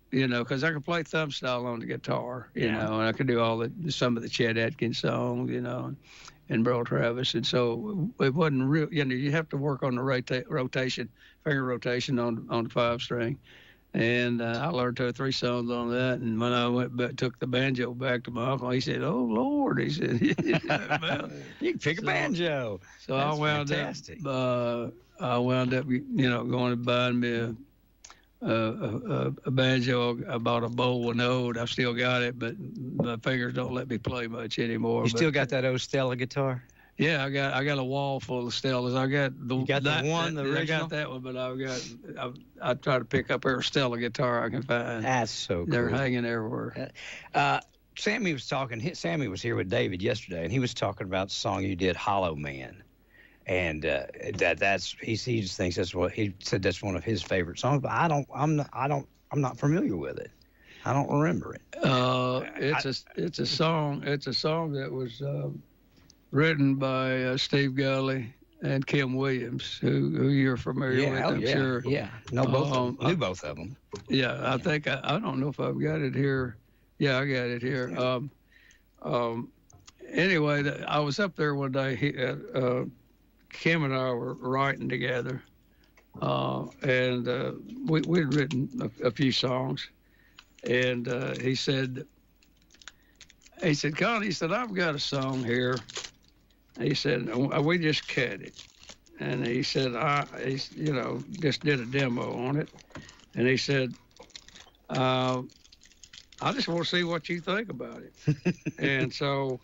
because I could play thumb style on the guitar, and I could do some of the Chet Atkins songs, and Merle Travis. And so it wasn't real, you have to work on the rotation, finger rotation on the 5-string. And I learned 2 or 3 songs on that. And when I went back, took the banjo back to my uncle, he said, "Oh Lord," he said, "You can pick a banjo." So I wound up, going and buying me a banjo. I bought a bowl and ode. I've still got it, but my fingers don't let me play much anymore. You still got that old Stella guitar? Yeah, I got a wall full of Stellas. I got the original? I got that one, but I try to pick up every Stella guitar I can find. That's so cool. They're hanging everywhere. Sammy was Sammy was here with David yesterday, and he was talking about the song you did, Hollow Man, and he just thinks that's that's one of his favorite songs. But I'm not familiar with it. I don't remember it. It's a song that was written by Steve Gully and Kim Williams, who you're familiar with, I'm sure. Yeah, know both of them. Knew both of them. Yeah, I think I don't know if I've got it here. Yeah, I got it here. Anyway, I was up there one day. Kim and I were writing together, and we'd written a few songs. And he said, Con, he said, I've got a song here. He said, we just cut it. And he said, just did a demo on it. And he said, I just want to see what you think about it. And so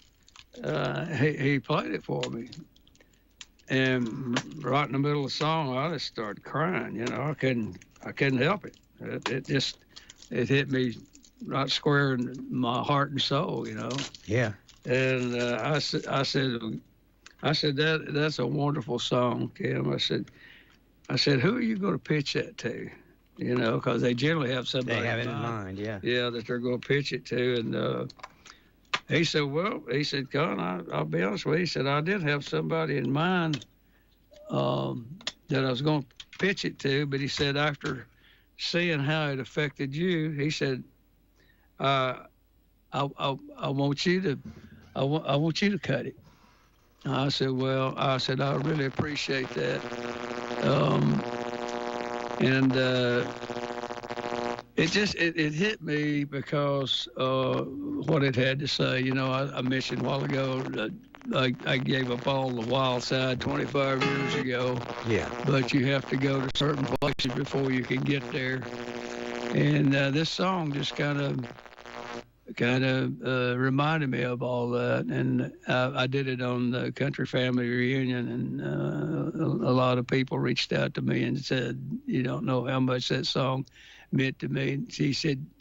he played it for me. And right in the middle of the song, I just started crying. I couldn't help it. It hit me right square in my heart and soul. Yeah. And I said that's a wonderful song, Kim. I said, who are you going to pitch that to? Because they generally have somebody. They have it in mind, yeah. Yeah, that they're going to pitch it to. And he said, Con, I'll be honest with you. He said, I did have somebody in mind that I was going to pitch it to, but he said, after seeing how it affected you, he said, I want you to cut it. I said, I really appreciate that. It hit me because what it had to say. I mentioned a while ago that I gave up all the wild side 25 years ago. Yeah. But you have to go to certain places before you can get there. And this song just kind of reminded me of all that. And I did it on the Country Family Reunion, and a lot of people reached out to me and said, you don't know how much that song meant to me. And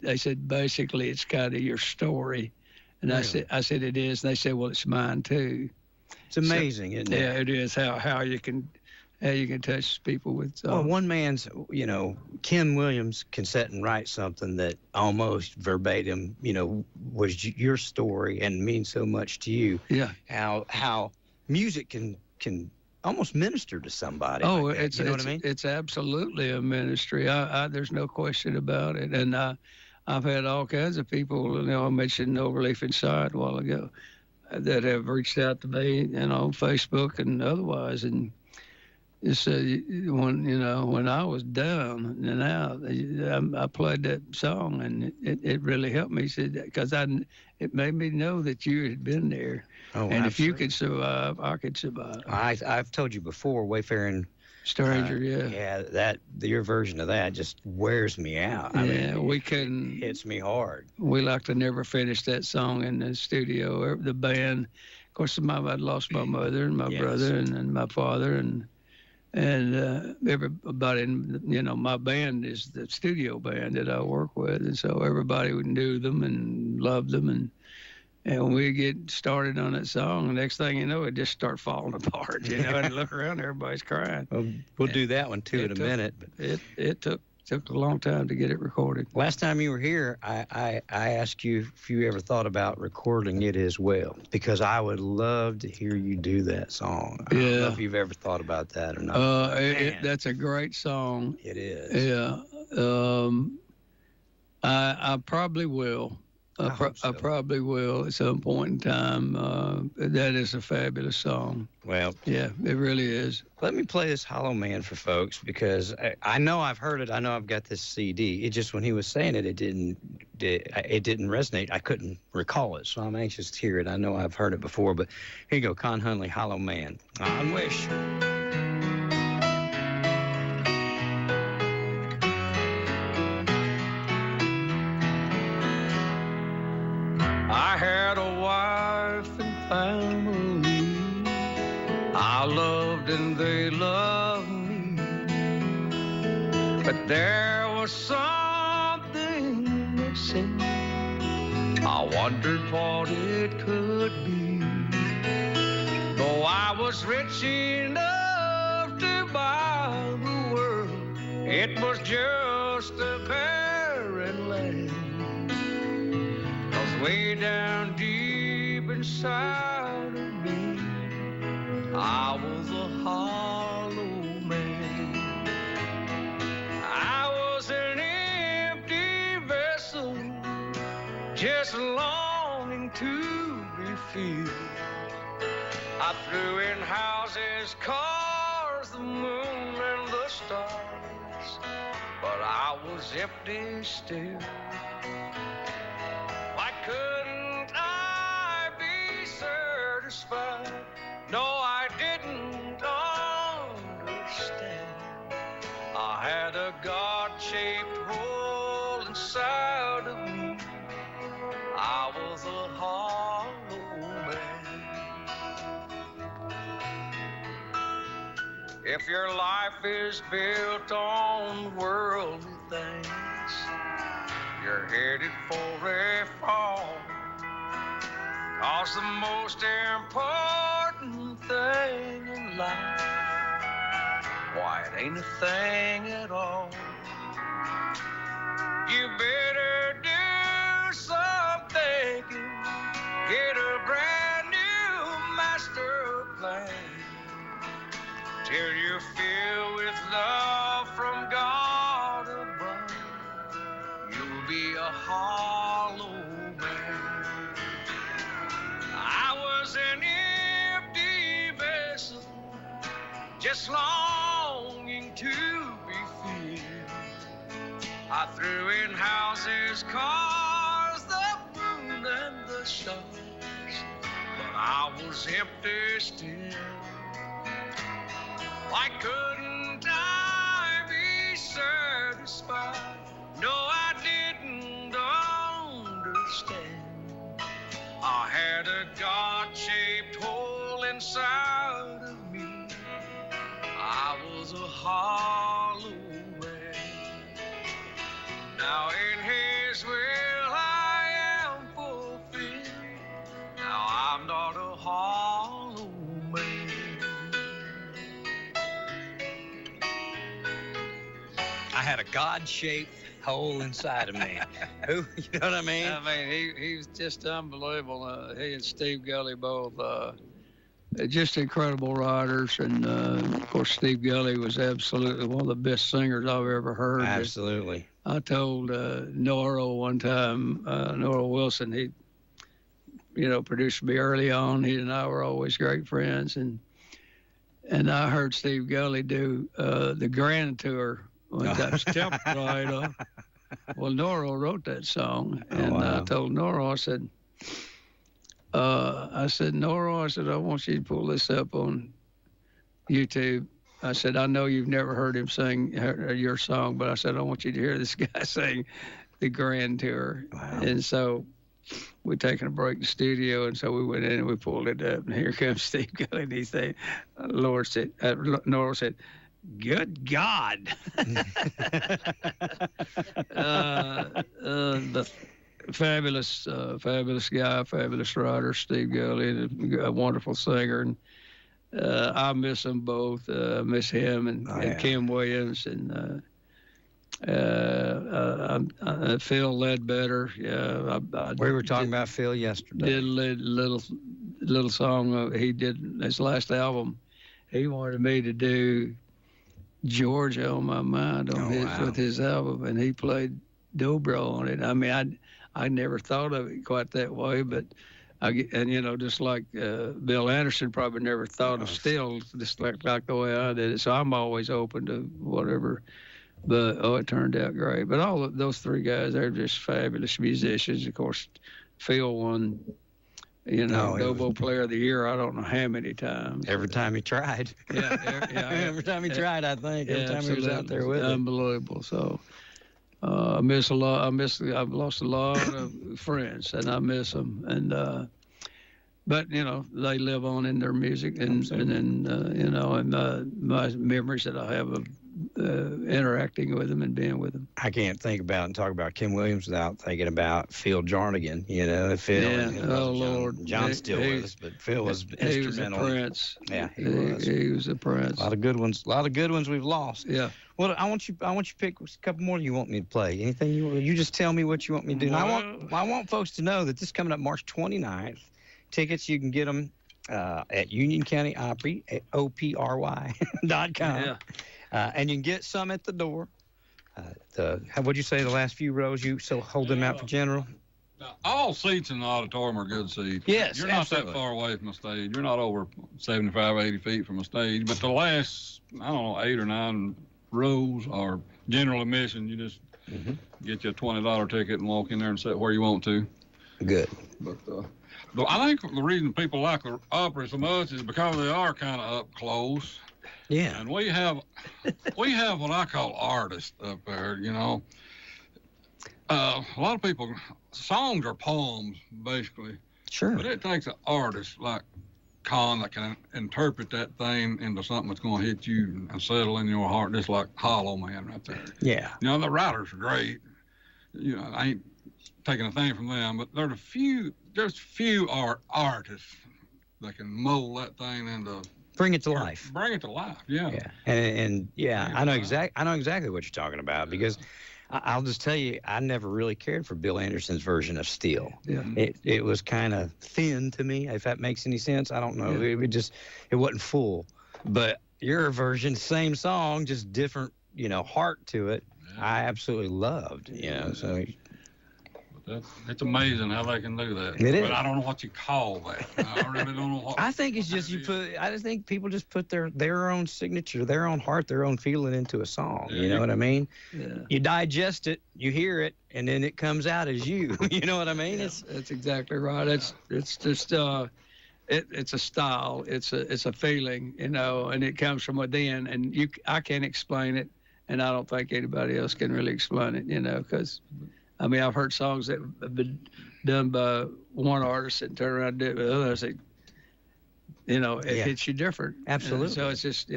they said, basically, it's kind of your story. And really? I said, it is. And they said, well, it's mine too. It's amazing, isn't it? Yeah, it is how you can touch people with. Well, one man's, Kim Williams can sit and write something that almost verbatim, was your story and means so much to you. Yeah. How music can almost minister to somebody. Oh, like that. You know what I mean? It's absolutely a ministry. There's no question about it. And I've had all kinds of people. I mentioned Overleaf Inside a while ago, that have reached out to me, on Facebook and otherwise, and just said, when I was down and out, I played that song, and it really helped me. Said because it made me know that you had been there, and absolutely. If you could survive, I could survive. I've told you before, Wayfaring Stranger, yeah, your version of that just wears me out. I mean, we couldn't. It hits me hard. We like to never finish that song in the studio. The band, of course, I'd lost my mother and my brother and my father and everybody. My band is the studio band that I work with, and so everybody knew them and loved them, and when we get started on that song, the next thing you know, it just starts falling apart, and look around, everybody's crying. Well, we'll do that one, too, in a minute. It took a long time to get it recorded. Last time you were here, I asked you if you ever thought about recording it as well, because I would love to hear you do that song. I don't know if you've ever thought about that or not. That's a great song. It is. Yeah. I probably will. I probably will at some point in time. That is a fabulous song. Well, yeah, it really is. Let me play this Hollow Man for folks, because I know I've heard it. I know I've got this CD. It just, when he was saying it, it didn't resonate. I couldn't recall it, so I'm anxious to hear it. I know I've heard it before, but here you go, Con Hunley, Hollow Man on WYSH. I had a wife and family I loved and they loved me, but there was something missing. I wondered what it could be. Though I was rich enough to buy the world, it was just a barren land. Way down deep inside of me, I was a hollow man. I was an empty vessel, just longing to be filled. I threw in houses, cars, the moon and the stars, but I was empty still. Why couldn't I be satisfied? No, I didn't understand. I had a God-shaped hole inside of me. I was a hollow man. If your life is built on worldly things, you're headed for a fall. 'Cause the most important thing in life, why, it ain't a thing at all. You better do some thinking, get a brand new master plan, till you're filled with love from God above. You'll be a hollow man. I was an empty vessel, just longing to be filled. I threw in houses, cars, the moon and the stars, but I was empty still. Why couldn't I be satisfied? No, I didn't understand. I had a God-shaped hole inside of me. I was a hollow man. Now in His will I am fulfilled. Now I'm not a hollow man. I had a God-shaped hole inside of me. Who, you know what I mean? I mean, he was just unbelievable. He and Steve Gully both, just incredible writers. And, of course, Steve Gully was absolutely one of the best singers I've ever heard. Absolutely. I told Norah one time, Norah Wilson, he, produced me early on. He and I were always great friends. And I heard Steve Gully do the Grand Tour. Well, that's typewriter. Well, Norah wrote that song, and I told Norah, I said, Norah, I want you to pull this up on YouTube. I said, I know you've never heard him sing your song, but I said, I want you to hear this guy sing the Grand Tour. Wow. And so we'd taken a break in the studio, and so we went in and we pulled it up, and here comes Steve Gully, and he said, Norah said, good God. The fabulous guy, fabulous writer, Steve Gully, a wonderful singer. And I miss them both. Miss him and Kim Williams and Phil Ledbetter. Yeah, we were talking about Phil yesterday. Did a little song he did his last album. He wanted me to do Georgia on My Mind with his album, and he played dobro on it. I mean, I never thought of it quite that way, but just like Bill Anderson probably never thought of stills just like the way I did it. So I'm always open to whatever. But it turned out great. But all of those three guys, they're just fabulous musicians. Of course, Phil won. Dobro Player of the Year, I don't know how many times. Every time he tried. Every time he tried, I think. Every time he was out there with it. Unbelievable. So I miss a lot. I've lost a lot of friends, and I miss them. And but they live on in their music, and my memories that I have of interacting with them and being with them. I can't think about and talk about Kim Williams without thinking about Phil Jarnigan. Phil. Yeah. Lord. John's still with us, but Phil was instrumental. He was a prince. Yeah, he was. He was a prince. A lot of good ones. we've lost. Yeah. Well, I want you to pick a couple more you want me to play. Anything you just tell me what you want me to do. I want folks to know that this is coming up March 29th. Tickets, you can get them at Union County Opry, OPRY.com. Yeah. And you can get some at the door. What'd you say, the last few rows? You still hold them out for general? All seats in the auditorium are good seats. Yes, You're not absolutely. that far away from the stage. You're not over 75, 80 feet from the stage. But the last, I don't know, 8 or 9 rows are general admission. You just get you a $20 ticket and walk in there and sit where you want to. Good. But I think the reason people like the Opry so much is because they are kind of up close. Yeah. And we have what I call artists up there, you know. A lot of people, songs are poems, basically. Sure. But it takes an artist like Con that can interpret that thing into something that's going to hit you and settle in your heart, just like Hollow Man right there. Yeah. You know, the writers are great. You know, I ain't taking a thing from them, but there's few artists that can mold that thing into. Bring it to life. Bring it to life, yeah. Yeah. And I know exactly what you're talking about because I'll just tell you, I never really cared for Bill Anderson's version of Steel. Yeah. It was kind of thin to me, if that makes any sense. I don't know. Yeah. It wasn't full. But your version, same song, just different, heart to it. Yeah. I absolutely loved, so. It's amazing how they can do that. It is. But I don't know what you call that. I really don't know what. I think it's just I just think people just put their own signature, their own heart, their own feeling into a song. Yeah. You know what I mean? Yeah. You digest it, you hear it, and then it comes out as you. You know what I mean? Yeah, that's exactly right. It's just it's a style. It's a feeling, and it comes from within. And I can't explain it, and I don't think anybody else can really explain it. Because. I mean, I've heard songs that have been done by one artist and turn around and do it with others. It hits you different. Absolutely. So it's just,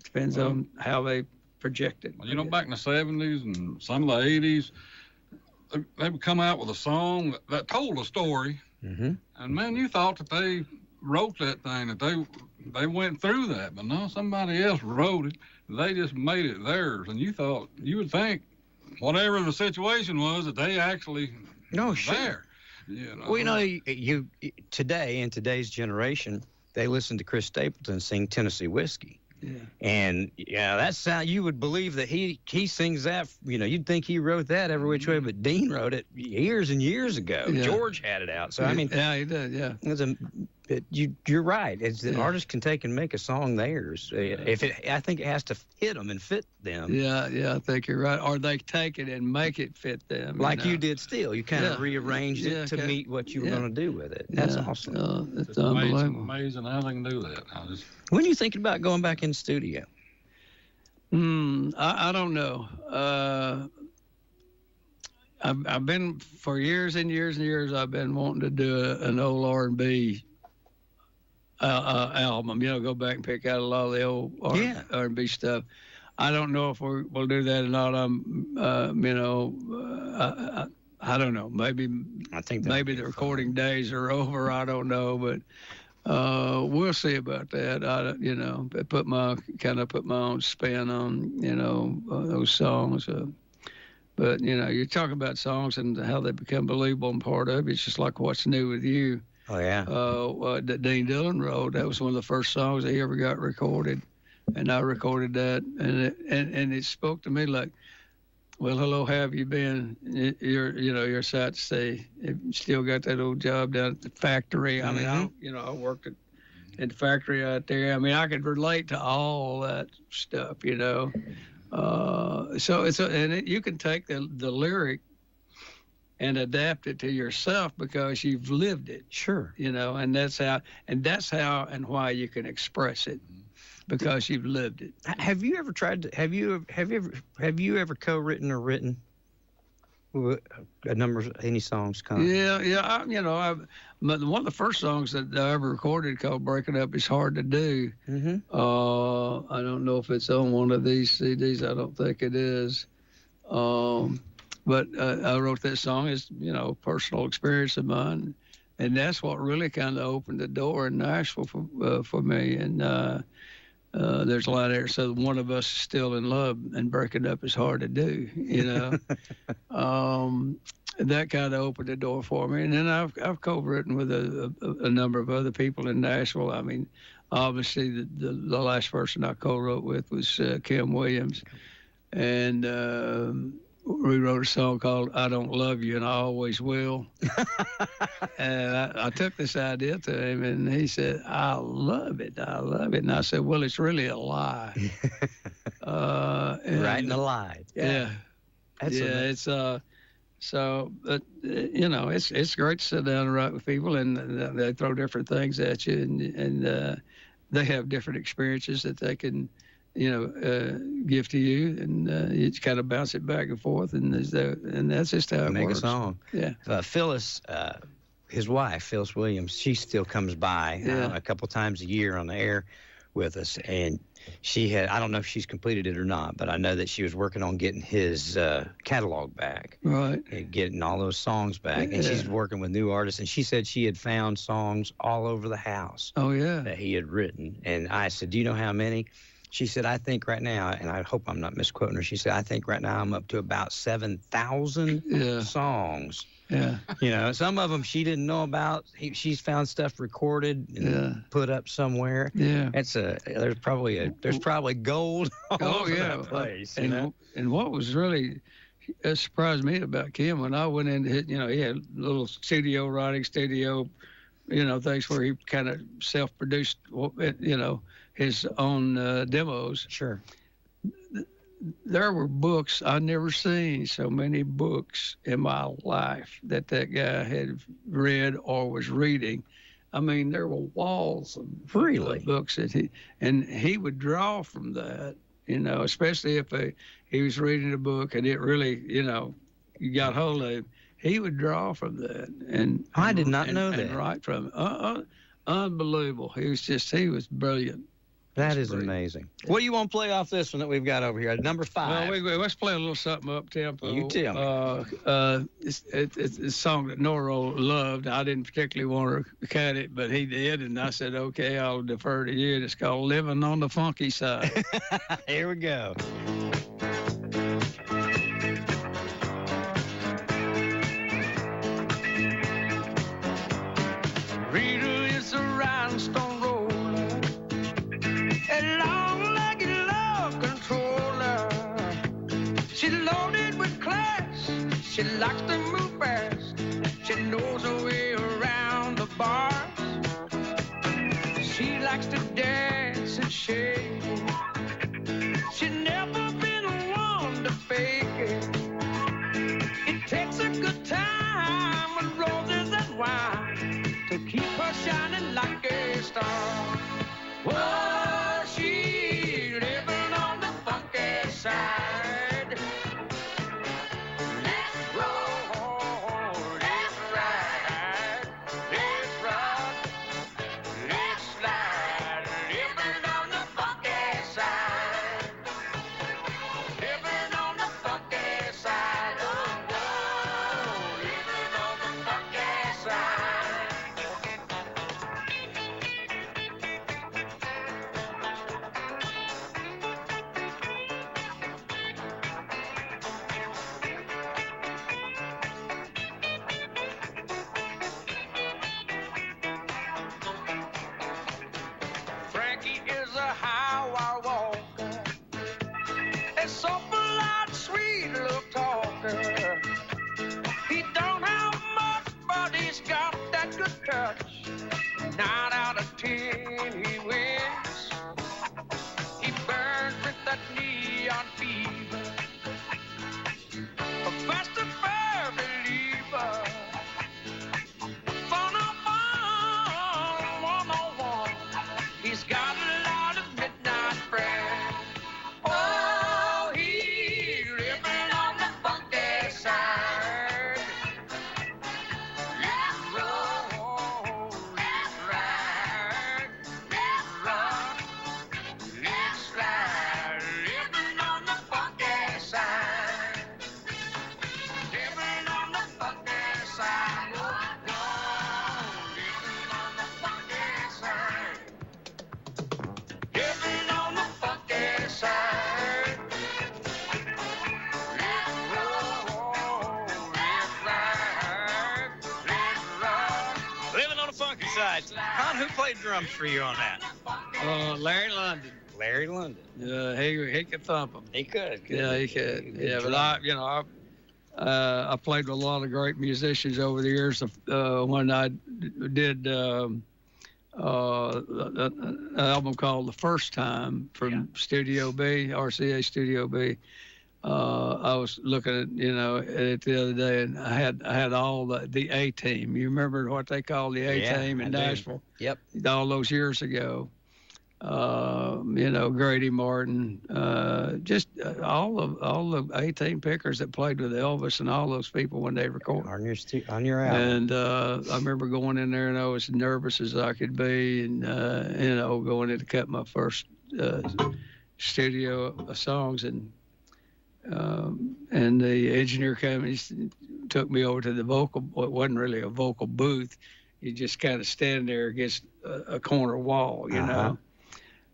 depends on how they project it. Well, back in the 70s and some of the 80s, they would come out with a song that told a story. Mm-hmm. And man, you thought that they wrote that thing, that they went through that. But no, somebody else wrote it. They just made it theirs. And you would think, whatever the situation was, that they actually there. Well, you today, in today's generation, they listen to Chris Stapleton sing Tennessee Whiskey. Yeah. And that sound, you would believe that he sings that, you'd think he wrote that every which way, but Dean wrote it years and years ago. Yeah. George had it out. So I mean, yeah, he did. Yeah. You're right. It's the artist can take and make a song theirs. I think it has to hit them and fit them. Yeah, I think you're right. Or they take it and make it fit them. Like you did Steel. You kind of rearranged it to meet what you were going to do with it. That's awesome. It's unbelievable. Amazing how they can do that. When are you thinking about going back in the studio? I don't know. I've been for years and years and years. I've been wanting to do an old R&B album. Go back and pick out a lot of the old R&B stuff. I don't know if we'll do that or not. I don't know. Maybe the recording days are over. I don't know, but we'll see about that. Put my own spin on those songs. But you're talking about songs and how they become believable and part of it. It's just like What's New With You. Oh yeah. That Dean Dillon wrote. That was one of the first songs he ever got recorded, and I recorded that, and it spoke to me like, well, hello, how have you been? You're sad to say. You still got that old job down at the factory. I mean, I worked at the factory out there. I mean, I could relate to all that stuff, So you can take the lyric and adapt it to yourself because you've lived it. Sure. And that's how and why you can express it, because you've lived it. Have you ever have you ever co-written or written a number of any songs? Yeah. One of the first songs that I ever recorded called "Breaking Up Is Hard to Do." Mm-hmm. I don't know if it's on one of these CDs. I don't think it is. But I wrote that song as, personal experience of mine. And that's what really kind of opened the door in Nashville for me. And there's a lot there. So one of us is still in love, and breaking up is hard to do, that kind of opened the door for me. And then I've co-written with a number of other people in Nashville. I mean, obviously the last person I co-wrote with was Kim Williams, and we wrote a song called "I Don't Love You and I Always Will." And I took this idea to him, and he said, "I love it, I love it." And I said, "Well, it's really a lie." Writing a lie. Yeah. That's it's so, but you know, it's great to sit down and write with people, and they throw different things at you, and they have different experiences that they can, you know, give to you, and you just kind of bounce it back and forth, and that's just how it make works. a song. Yeah. Phyllis, his wife, Phyllis Williams, she still comes by a couple times a year on the air with us, and she had, I don't know if she's completed it or not, but I know that she was working on getting his catalog back. Right. And getting all those songs back. And she's working with new artists. And she said she had found songs all over the house. Oh, yeah. That he had written. And I said, do you know how many? She said, I think right now, and I hope I'm not misquoting her, she said, I think right now I'm up to about 7,000 songs. Yeah. You know, some of them she didn't know about. She's found stuff recorded and put up somewhere. Yeah. There's probably gold all over that place. And what was really surprised me about Kim when I went in, you know, he had a little writing studio, you know, things where he kind of self-produced, you know, his own demos. Sure. There were books. I'd never seen so many books in my life that guy had read or was reading. I mean, there were walls of books that he would draw from that, you know, especially if he was reading a book and it really, you know, you got hold of him. He would draw from that. And I did not know that. And write from it. Unbelievable. He was brilliant. That is amazing. What do you want to play off this one that we've got over here? Number 5. Well, let's play a little something up tempo. You tell me. It's a song that Noro loved. I didn't particularly want to cut it, but he did, and I said, okay, I'll defer to you. It's called "Living on the Funky Side." Here we go. Rita is a rhinestone roller, a long-legged love controller. She's loaded with class. She likes to move fast. She knows her way around the bars. She likes to dance and shake. She's never been one to fake it. It takes a good time with roses and wine to keep her shining like a star. Whoa, she's living on the funky side. Let's roll, let's ride, let's rock, let's slide. Living on the funky side. Living on the funky side. Oh, whoa, living on the funky side. Frankie is a highwire walker, a soft-eyed, sweet-look talker. He don't have much, but he's got that good touch. 9 out of 10 he wins. He burns with that neon fever, a fast affair believer. Fun of fun, one-on-one. He's got a lot of midnight friends. Oh, he's living on the funky side. Let's roll, let's ride, let's funky sides. Con, who played drums for you on that? Larry London. Larry London. Yeah, he could thump them. He could. Yeah, he could. Yeah, but I played with a lot of great musicians over the years. When I did an album called The First Time from Studio B, RCA Studio B. I was looking at it the other day, and I had all the A Team. You remember what they called the A Team in Nashville? Yep. All those years ago. Grady Martin, just all the A-Team pickers that played with Elvis and all those people when they recorded on your album. And I remember going in there and I was nervous as I could be, and going in to cut my first studio songs, and the engineer came and he took me over to the vocal. Well, it wasn't really a vocal booth. You just kind of stand there against a corner wall, you know.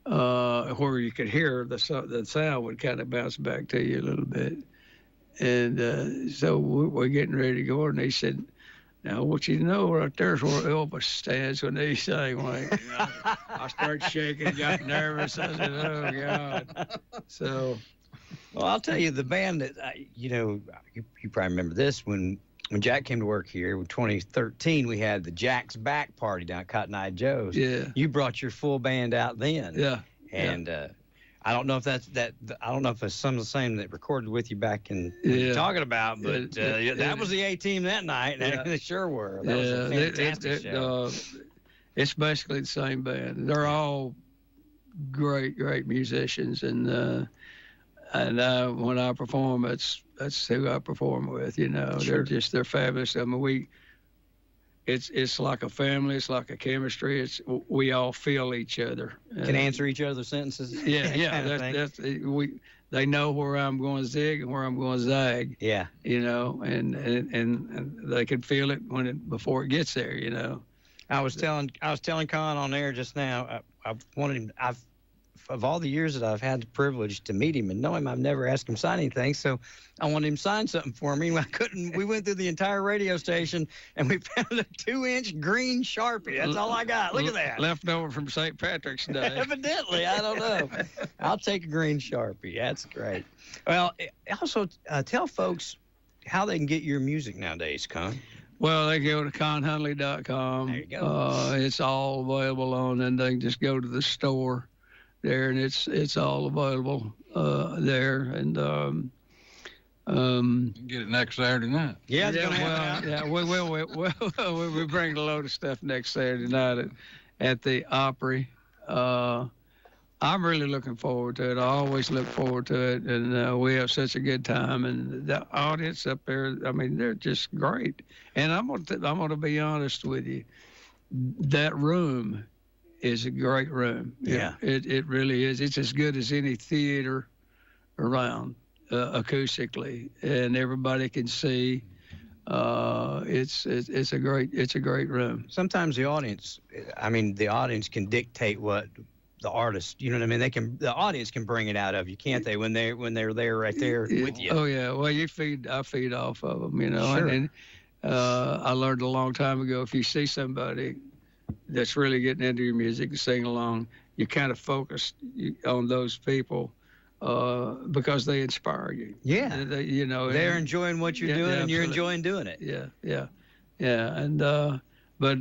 Where you could hear the sound would kind of bounce back to you a little bit. And so we're getting ready to go, and he said, "Now, I want you to know right there's where Elvis stands when they sing." I started shaking, got nervous. I said, "Oh, God." So, well, I'll tell you, the band that, you probably remember this, when Jack came to work here in 2013, we had the Jack's Back party down at Cotton Eye Joe's. Yeah. You brought your full band out then. Yeah. And I don't know if I don't know if it's some of the same that recorded with you back in you're talking about, but that was the A-Team that night. Yeah. They sure were. That was a fantastic show. It's basically the same band. They're all great musicians, and when I perform, that's who I perform with. Sure. They're fabulous. I mean, it's like a family. It's like a chemistry. We all feel each other. Can answer each other's sentences. Yeah. They know where I'm going to zig and where I'm going to zag. Yeah. And they can feel it before it gets there. I was telling Con on air just now. I wanted him. Of all the years that I've had the privilege to meet him and know him, I've never asked him to sign anything. So I wanted him to sign something for me. We went through the entire radio station and we found a 2-inch green Sharpie. That's all I got. Look at that. Left over from St. Patrick's Day. Evidently. I don't know. I'll take a green Sharpie. That's great. Well, also tell folks how they can get your music nowadays, Con. Well, they go to conhunley.com. There you go. It's all available on, and they can just go to the store there, and it's all available there, and you can get it next Saturday night. We bring a load of stuff next Saturday night at the Opry. I'm really looking forward to it. I always look forward to it, and we have such a good time, and the audience up there, I mean, they're just great. And I'm gonna be honest with you, that room is a great room. Yeah. It really is. It's as good as any theater around acoustically, and everybody can see. It's a great room. Sometimes the audience can dictate what the artist, you know what I mean? The audience can bring it out of you, can't they? When they're there right there with you. Oh yeah. Well, I feed off of them, Sure. And I learned a long time ago, if you see somebody that's really getting into your music and sing along, you kind of focus on those people because they inspire you. Yeah. They're enjoying what you're doing, and you're enjoying doing it. Yeah. And but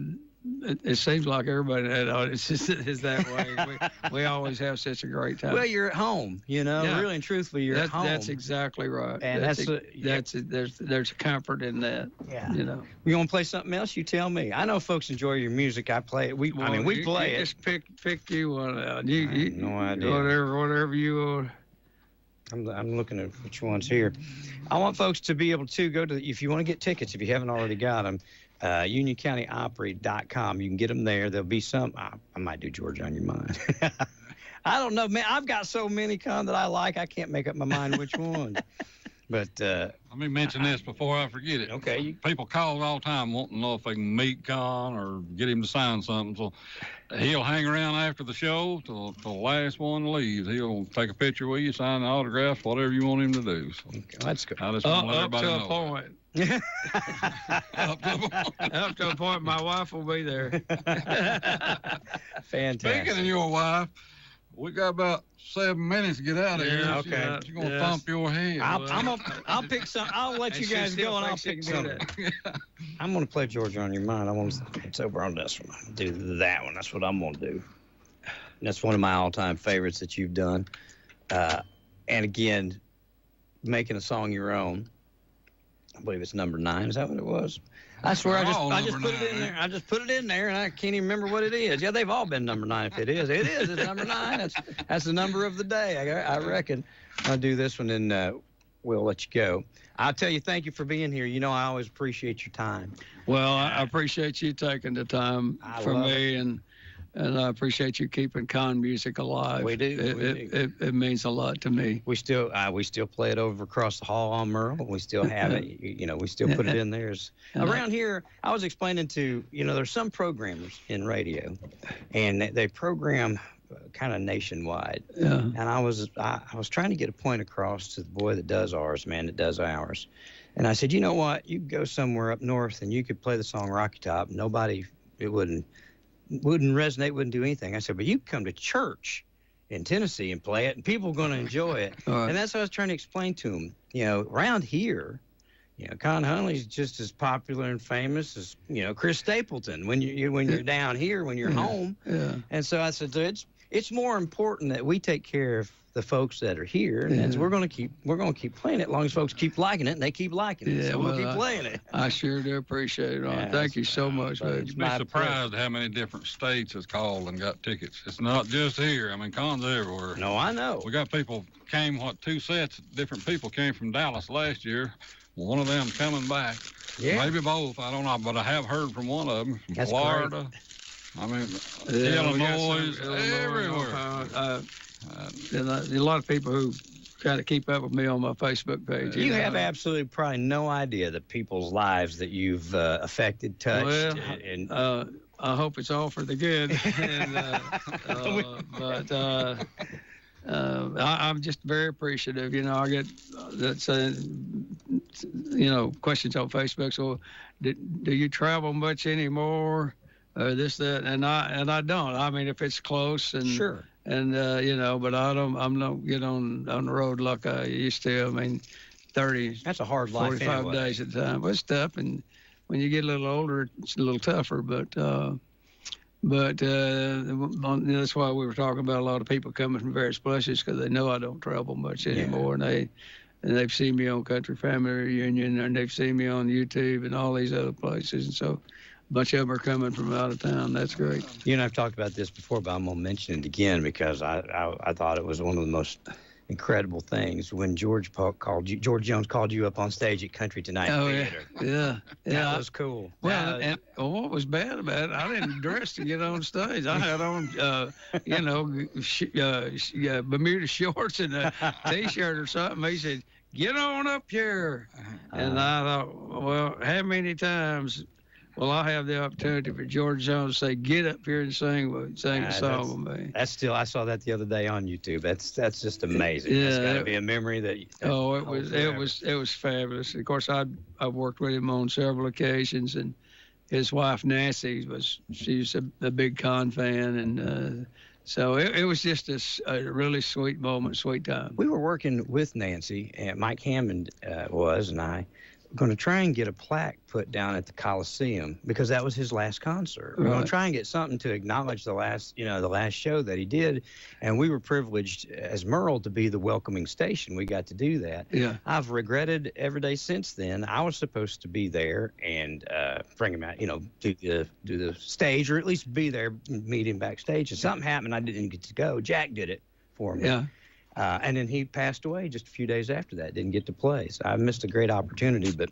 it seems like everybody in that audience is that way. We always have such a great time. Well, you're at home, really and truthfully, you're at home. That's exactly right. And there's comfort in that. Yeah. You want to play something else? You tell me. I know folks enjoy your music. I play it. We play it. Just pick you one out. I have no idea. Whatever you are. I'm looking at which one's here. I want folks to be able to go to, if you want to get tickets, if you haven't already got them, UnionCountyOpry.com. You can get them there. There'll be some. I might do Georgia on Your Mind. I don't know, man. I've got so many that I like. I can't make up my mind which one. But let me mention this before I forget it. Okay. People call all the time wanting to know if they can meet Con or get him to sign something. So he'll hang around after the show till the last one leaves. He'll take a picture with you, sign the autograph, whatever you want him to do. So that's good. I just want to let everybody know. Up to a point. Up to a point my wife will be there. Fantastic. Speaking of your wife, we got about 7 minutes to get out of here. Okay. She's gonna thump your head. I'll pick some. I'll let you guys go, and I'll pick some. I'm gonna play Georgia on Your Mind. It's over on this one. I'll do that one. That's what I'm gonna do. And that's one of my all-time favorites that you've done. And again, making a song your own. I believe it's number 9. Is that what it was? I swear, I just put it in there. I just put it in there, and I can't even remember what it is. Yeah, they've all been number 9. If it is, it's number 9. That's the number of the day. I reckon. I'll do this one, and we'll let you go. I'll tell you, thank you for being here. You know, I always appreciate your time. Well, I appreciate you taking the time for me, and I appreciate you keeping con music alive. We do. It means a lot to me. We still play it over across the hall on Merle. We still have it. You know, we still put it in there. Around here, I was explaining to, there's some programmers in radio, and they program kind of nationwide. Yeah. And I was trying to get a point across to the boy that does ours, man that does ours. And I said, you know what? You could go somewhere up north and you could play the song Rocky Top. It wouldn't resonate, wouldn't do anything. I said, but you come to church in Tennessee and play it, and people are going to enjoy it. Right. And that's what I was trying to explain to them. Around here, Con Hunley's just as popular and famous as, Chris Stapleton when you're down here, when you're home. Yeah. And so I said, it's more important that we take care of the folks that are here, and we're going to keep playing it as long as folks keep liking it, and they keep liking it. So we'll keep playing it. I sure do appreciate it. Yeah, Thank you so much. You'd be surprised how many different states has called and got tickets. It's not just here. I mean, cons everywhere. No, I know. We got people two sets, different people came from Dallas last year. One of them coming back. Yeah. Maybe both. I don't know, but I have heard from one of them from That's Florida. Great. I mean, Illinois, everywhere. And a lot of people who try to keep up with me on my Facebook page. You have absolutely probably no idea the people's lives that you've affected, touched. Well, I hope it's all for the good. I'm just very appreciative. I get questions on Facebook. So, do you travel much anymore? This, that, and I don't. I mean, if it's close and sure. And but I don't get on the road like I used to. I mean, 30. That's a hard life. 45 anyway. days at a time. But it's tough, and when you get a little older, it's a little tougher. But that's why we were talking about a lot of people coming from various places because they know I don't travel much anymore, and they've seen me on Country Family Reunion, and they've seen me on YouTube and all these other places, and so. A bunch of them are coming from out of town. That's great. You and I've talked about this before, but I'm going to mention it again because I thought it was one of the most incredible things when George Jones called you up on stage at Country Tonight Theater. Yeah. That was cool. Well, and what was bad about it, I didn't dress to get on stage. I had on, Bermuda shorts and a T-shirt or something. He said, "Get on up here," and I thought, well, how many times? Well, I have the opportunity for George Jones to say, "Get up here and sing a song with me." That's still. I saw that the other day on YouTube. That's just amazing. Yeah, that's got to be a memory that. It was fabulous. Of course, I've worked with him on several occasions, and his wife Nancy she's a big Con fan, and so it was just a really sweet moment, sweet time. We were working with Nancy, and Mike Hammond and I. Going to try and get a plaque put down at the Coliseum because that was his last concert. We're going to try and get something to acknowledge the last show that he did, and we were privileged as Merle to be the welcoming station. We got to do that. Yeah. I've regretted every day since then. I was supposed to be there and bring him out, do the stage or at least be there, meet him backstage. And something happened, I didn't get to go. Jack did it for me. Yeah. And then he passed away just a few days after that. Didn't get to play. So I missed a great opportunity. But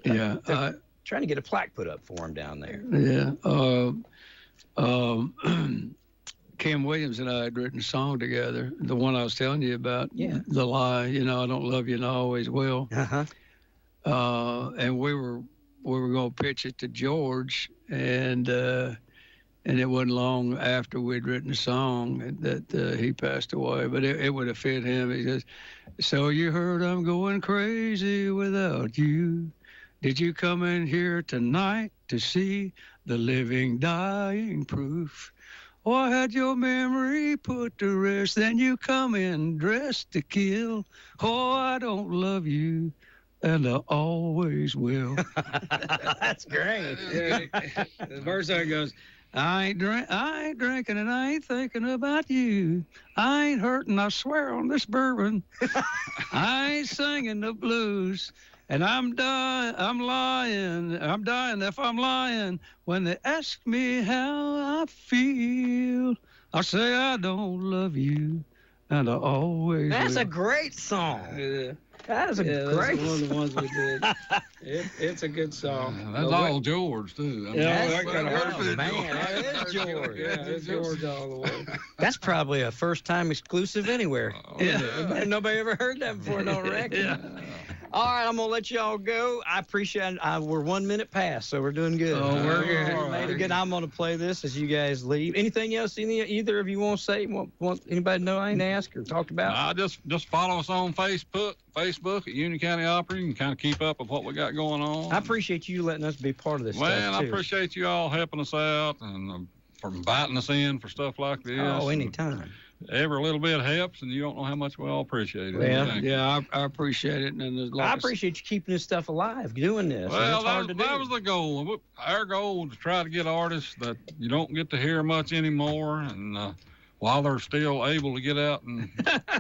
trying to get a plaque put up for him down there. Yeah. Kim Williams and I had written a song together. The one I was telling you about. Yeah. The lie. I don't love you and I always will. Uh-huh. And we were going to pitch it to George, and it wasn't long after we'd written the song that he passed away, but it would have fit him. He says, "So you heard I'm going crazy without you. Did you come in here tonight to see the living, dying proof? Or had your memory put to rest? Then you come in dressed to kill. Oh, I don't love you, and I always will. That's great. The verse there goes, I ain't drinking, and I ain't thinking about you. I ain't hurting, I swear on this bourbon. I ain't singing the blues. And I'm dying if I'm lying when they ask me how I feel. I say I don't love you, and I always That's will. a great song. Yeah. That is a great That's one of the ones we did. It's a good song. That's all George, too. That kind of hurts me. Man, that is George. Yeah, it's George all the way. That's probably a first-time exclusive anywhere. Yeah. Nobody ever heard that before, don't reckon. Yeah. All right, I'm going to let y'all go. I appreciate it. We're 1 minute past, so we're doing good. Oh, we're good. Made it good. I'm going to play this as you guys leave. Anything else either of you want to say? Want anybody know I ain't asked or talked about? Just follow us on Facebook at Union County Opry. You can kind of keep up with what we got going on. I appreciate you letting us be part of this stuff, Well, I too. appreciate you all helping us out and for inviting us in for stuff like this. Oh, anytime. Every little bit helps, and you don't know how much we all appreciate it. Well, yeah, I appreciate it. And there's I appreciate you keeping this stuff alive, doing this. Well, it's hard to do. that was the goal. Our goal was to try to get artists that you don't get to hear much anymore, and while they're still able to get out and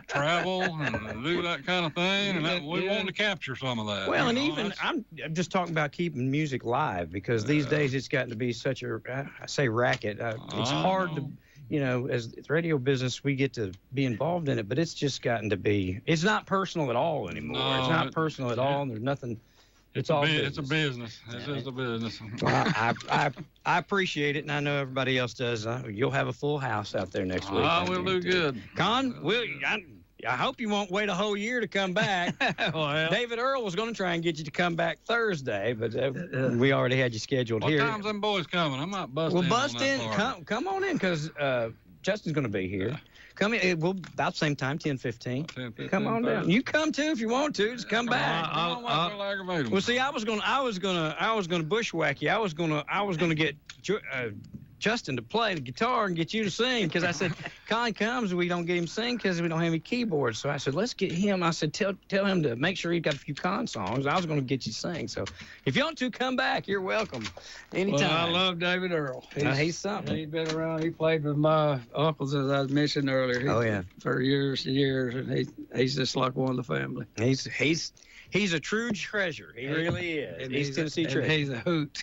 travel and do that kind of thing, and we wanted to capture some of that. Well, and even I'm just talking about keeping music live because these days it's gotten to be such a, I say racket. It's hard to. As the radio business, we get to be involved in it, but it's just gotten to be, it's not personal at all anymore. No, it's not personal at all, and there's nothing, it's all business. It's a business. It's just a business. Well, I appreciate it, and I know everybody else does. You'll have a full house out there next week. We'll do good. Con, I hope you won't wait a whole year to come back. Well, David Earl was going to try and get you to come back Thursday, but we already had you scheduled what here. What time's them boys coming? I might bust in. Well, bust in. Come on in, because Justin's going to be here. Yeah. Come in. We'll about the same time, 10:15. Come on down. You come too if you want to. Just come back. Well, see, I was gonna bushwhack you. I was gonna get Justin to play the guitar and get you to sing, because I said Con comes, we don't get him sing because we don't have any keyboards. So I said, let's get him. I said, tell him to make sure he got a few Con songs. I was going to get you to sing. So if you want to come back, you're welcome anytime. Well, I love David Earl. He's something. He's been around. He played with my uncles, as I was mentioning earlier. For years and years, and he's just like one of the family. He's a true treasure. He really is. And he's Tennessee treasure. He's a hoot.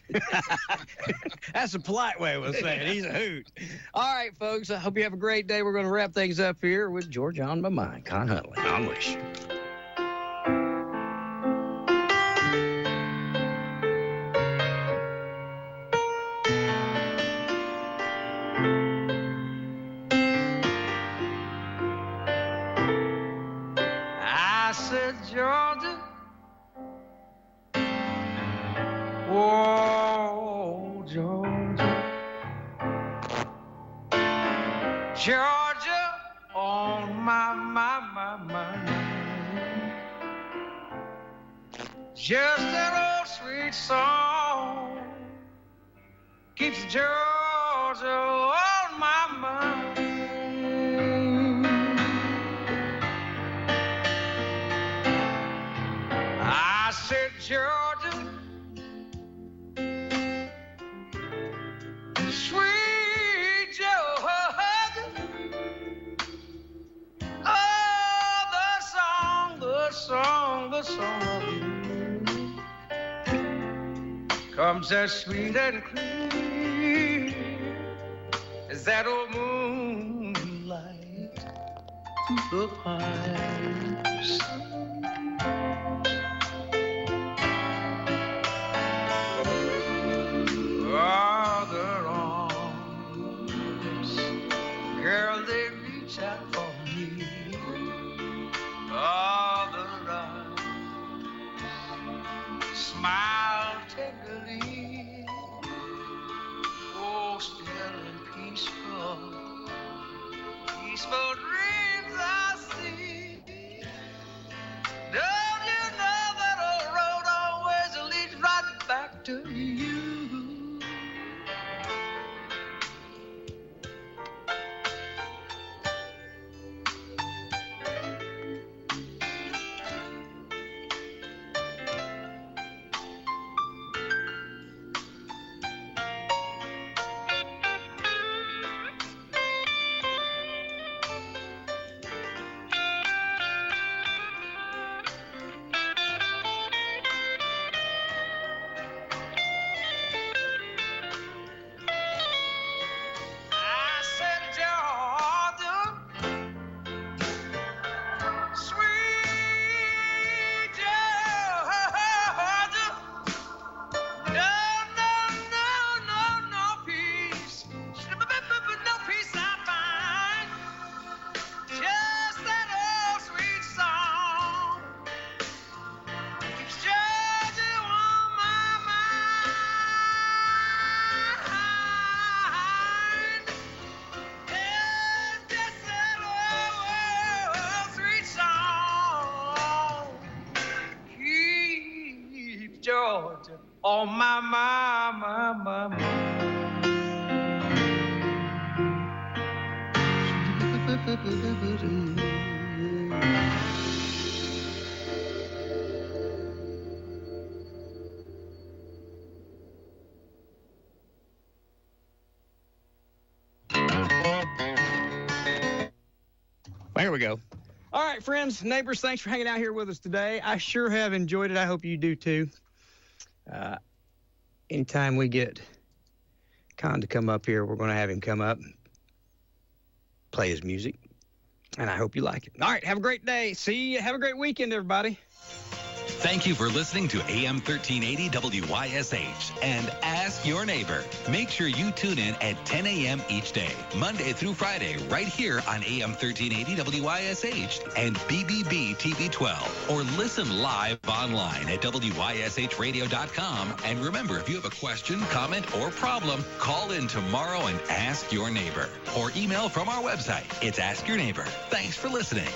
That's a polite way of saying it. He's a hoot. All right, folks. I hope you have a great day. We're going to wrap things up here with George on my mind. Con Huntley on WYSH. I said, Georgia, whoa, Georgia, Georgia, on my mind. Just that old sweet song keeps Georgia on my mind. I said, Georgia, sweet Georgia, oh, the song of you comes as sweet and clear as that old moonlight through the pines. Other arms, girl, they reach out for me. Other eyes smile tenderly. Oh, still and peaceful dreams I see. There we go. All right, friends, neighbors, thanks for hanging out here with us today. I sure have enjoyed it. I hope you do too. Anytime we get Con to come up here, we're going to have him come up, play his music, and I hope you like it. All right, have a great day. See you. Have a great weekend, everybody. Thank you for listening to AM 1380 WYSH and Ask Your Neighbor. Make sure you tune in at 10 a.m. each day, Monday through Friday, right here on AM 1380 WYSH and BBB TV 12. Or listen live online at WYSHradio.com. And remember, if you have a question, comment, or problem, call in tomorrow and ask your neighbor. Or email from our website. It's Ask Your Neighbor. Thanks for listening.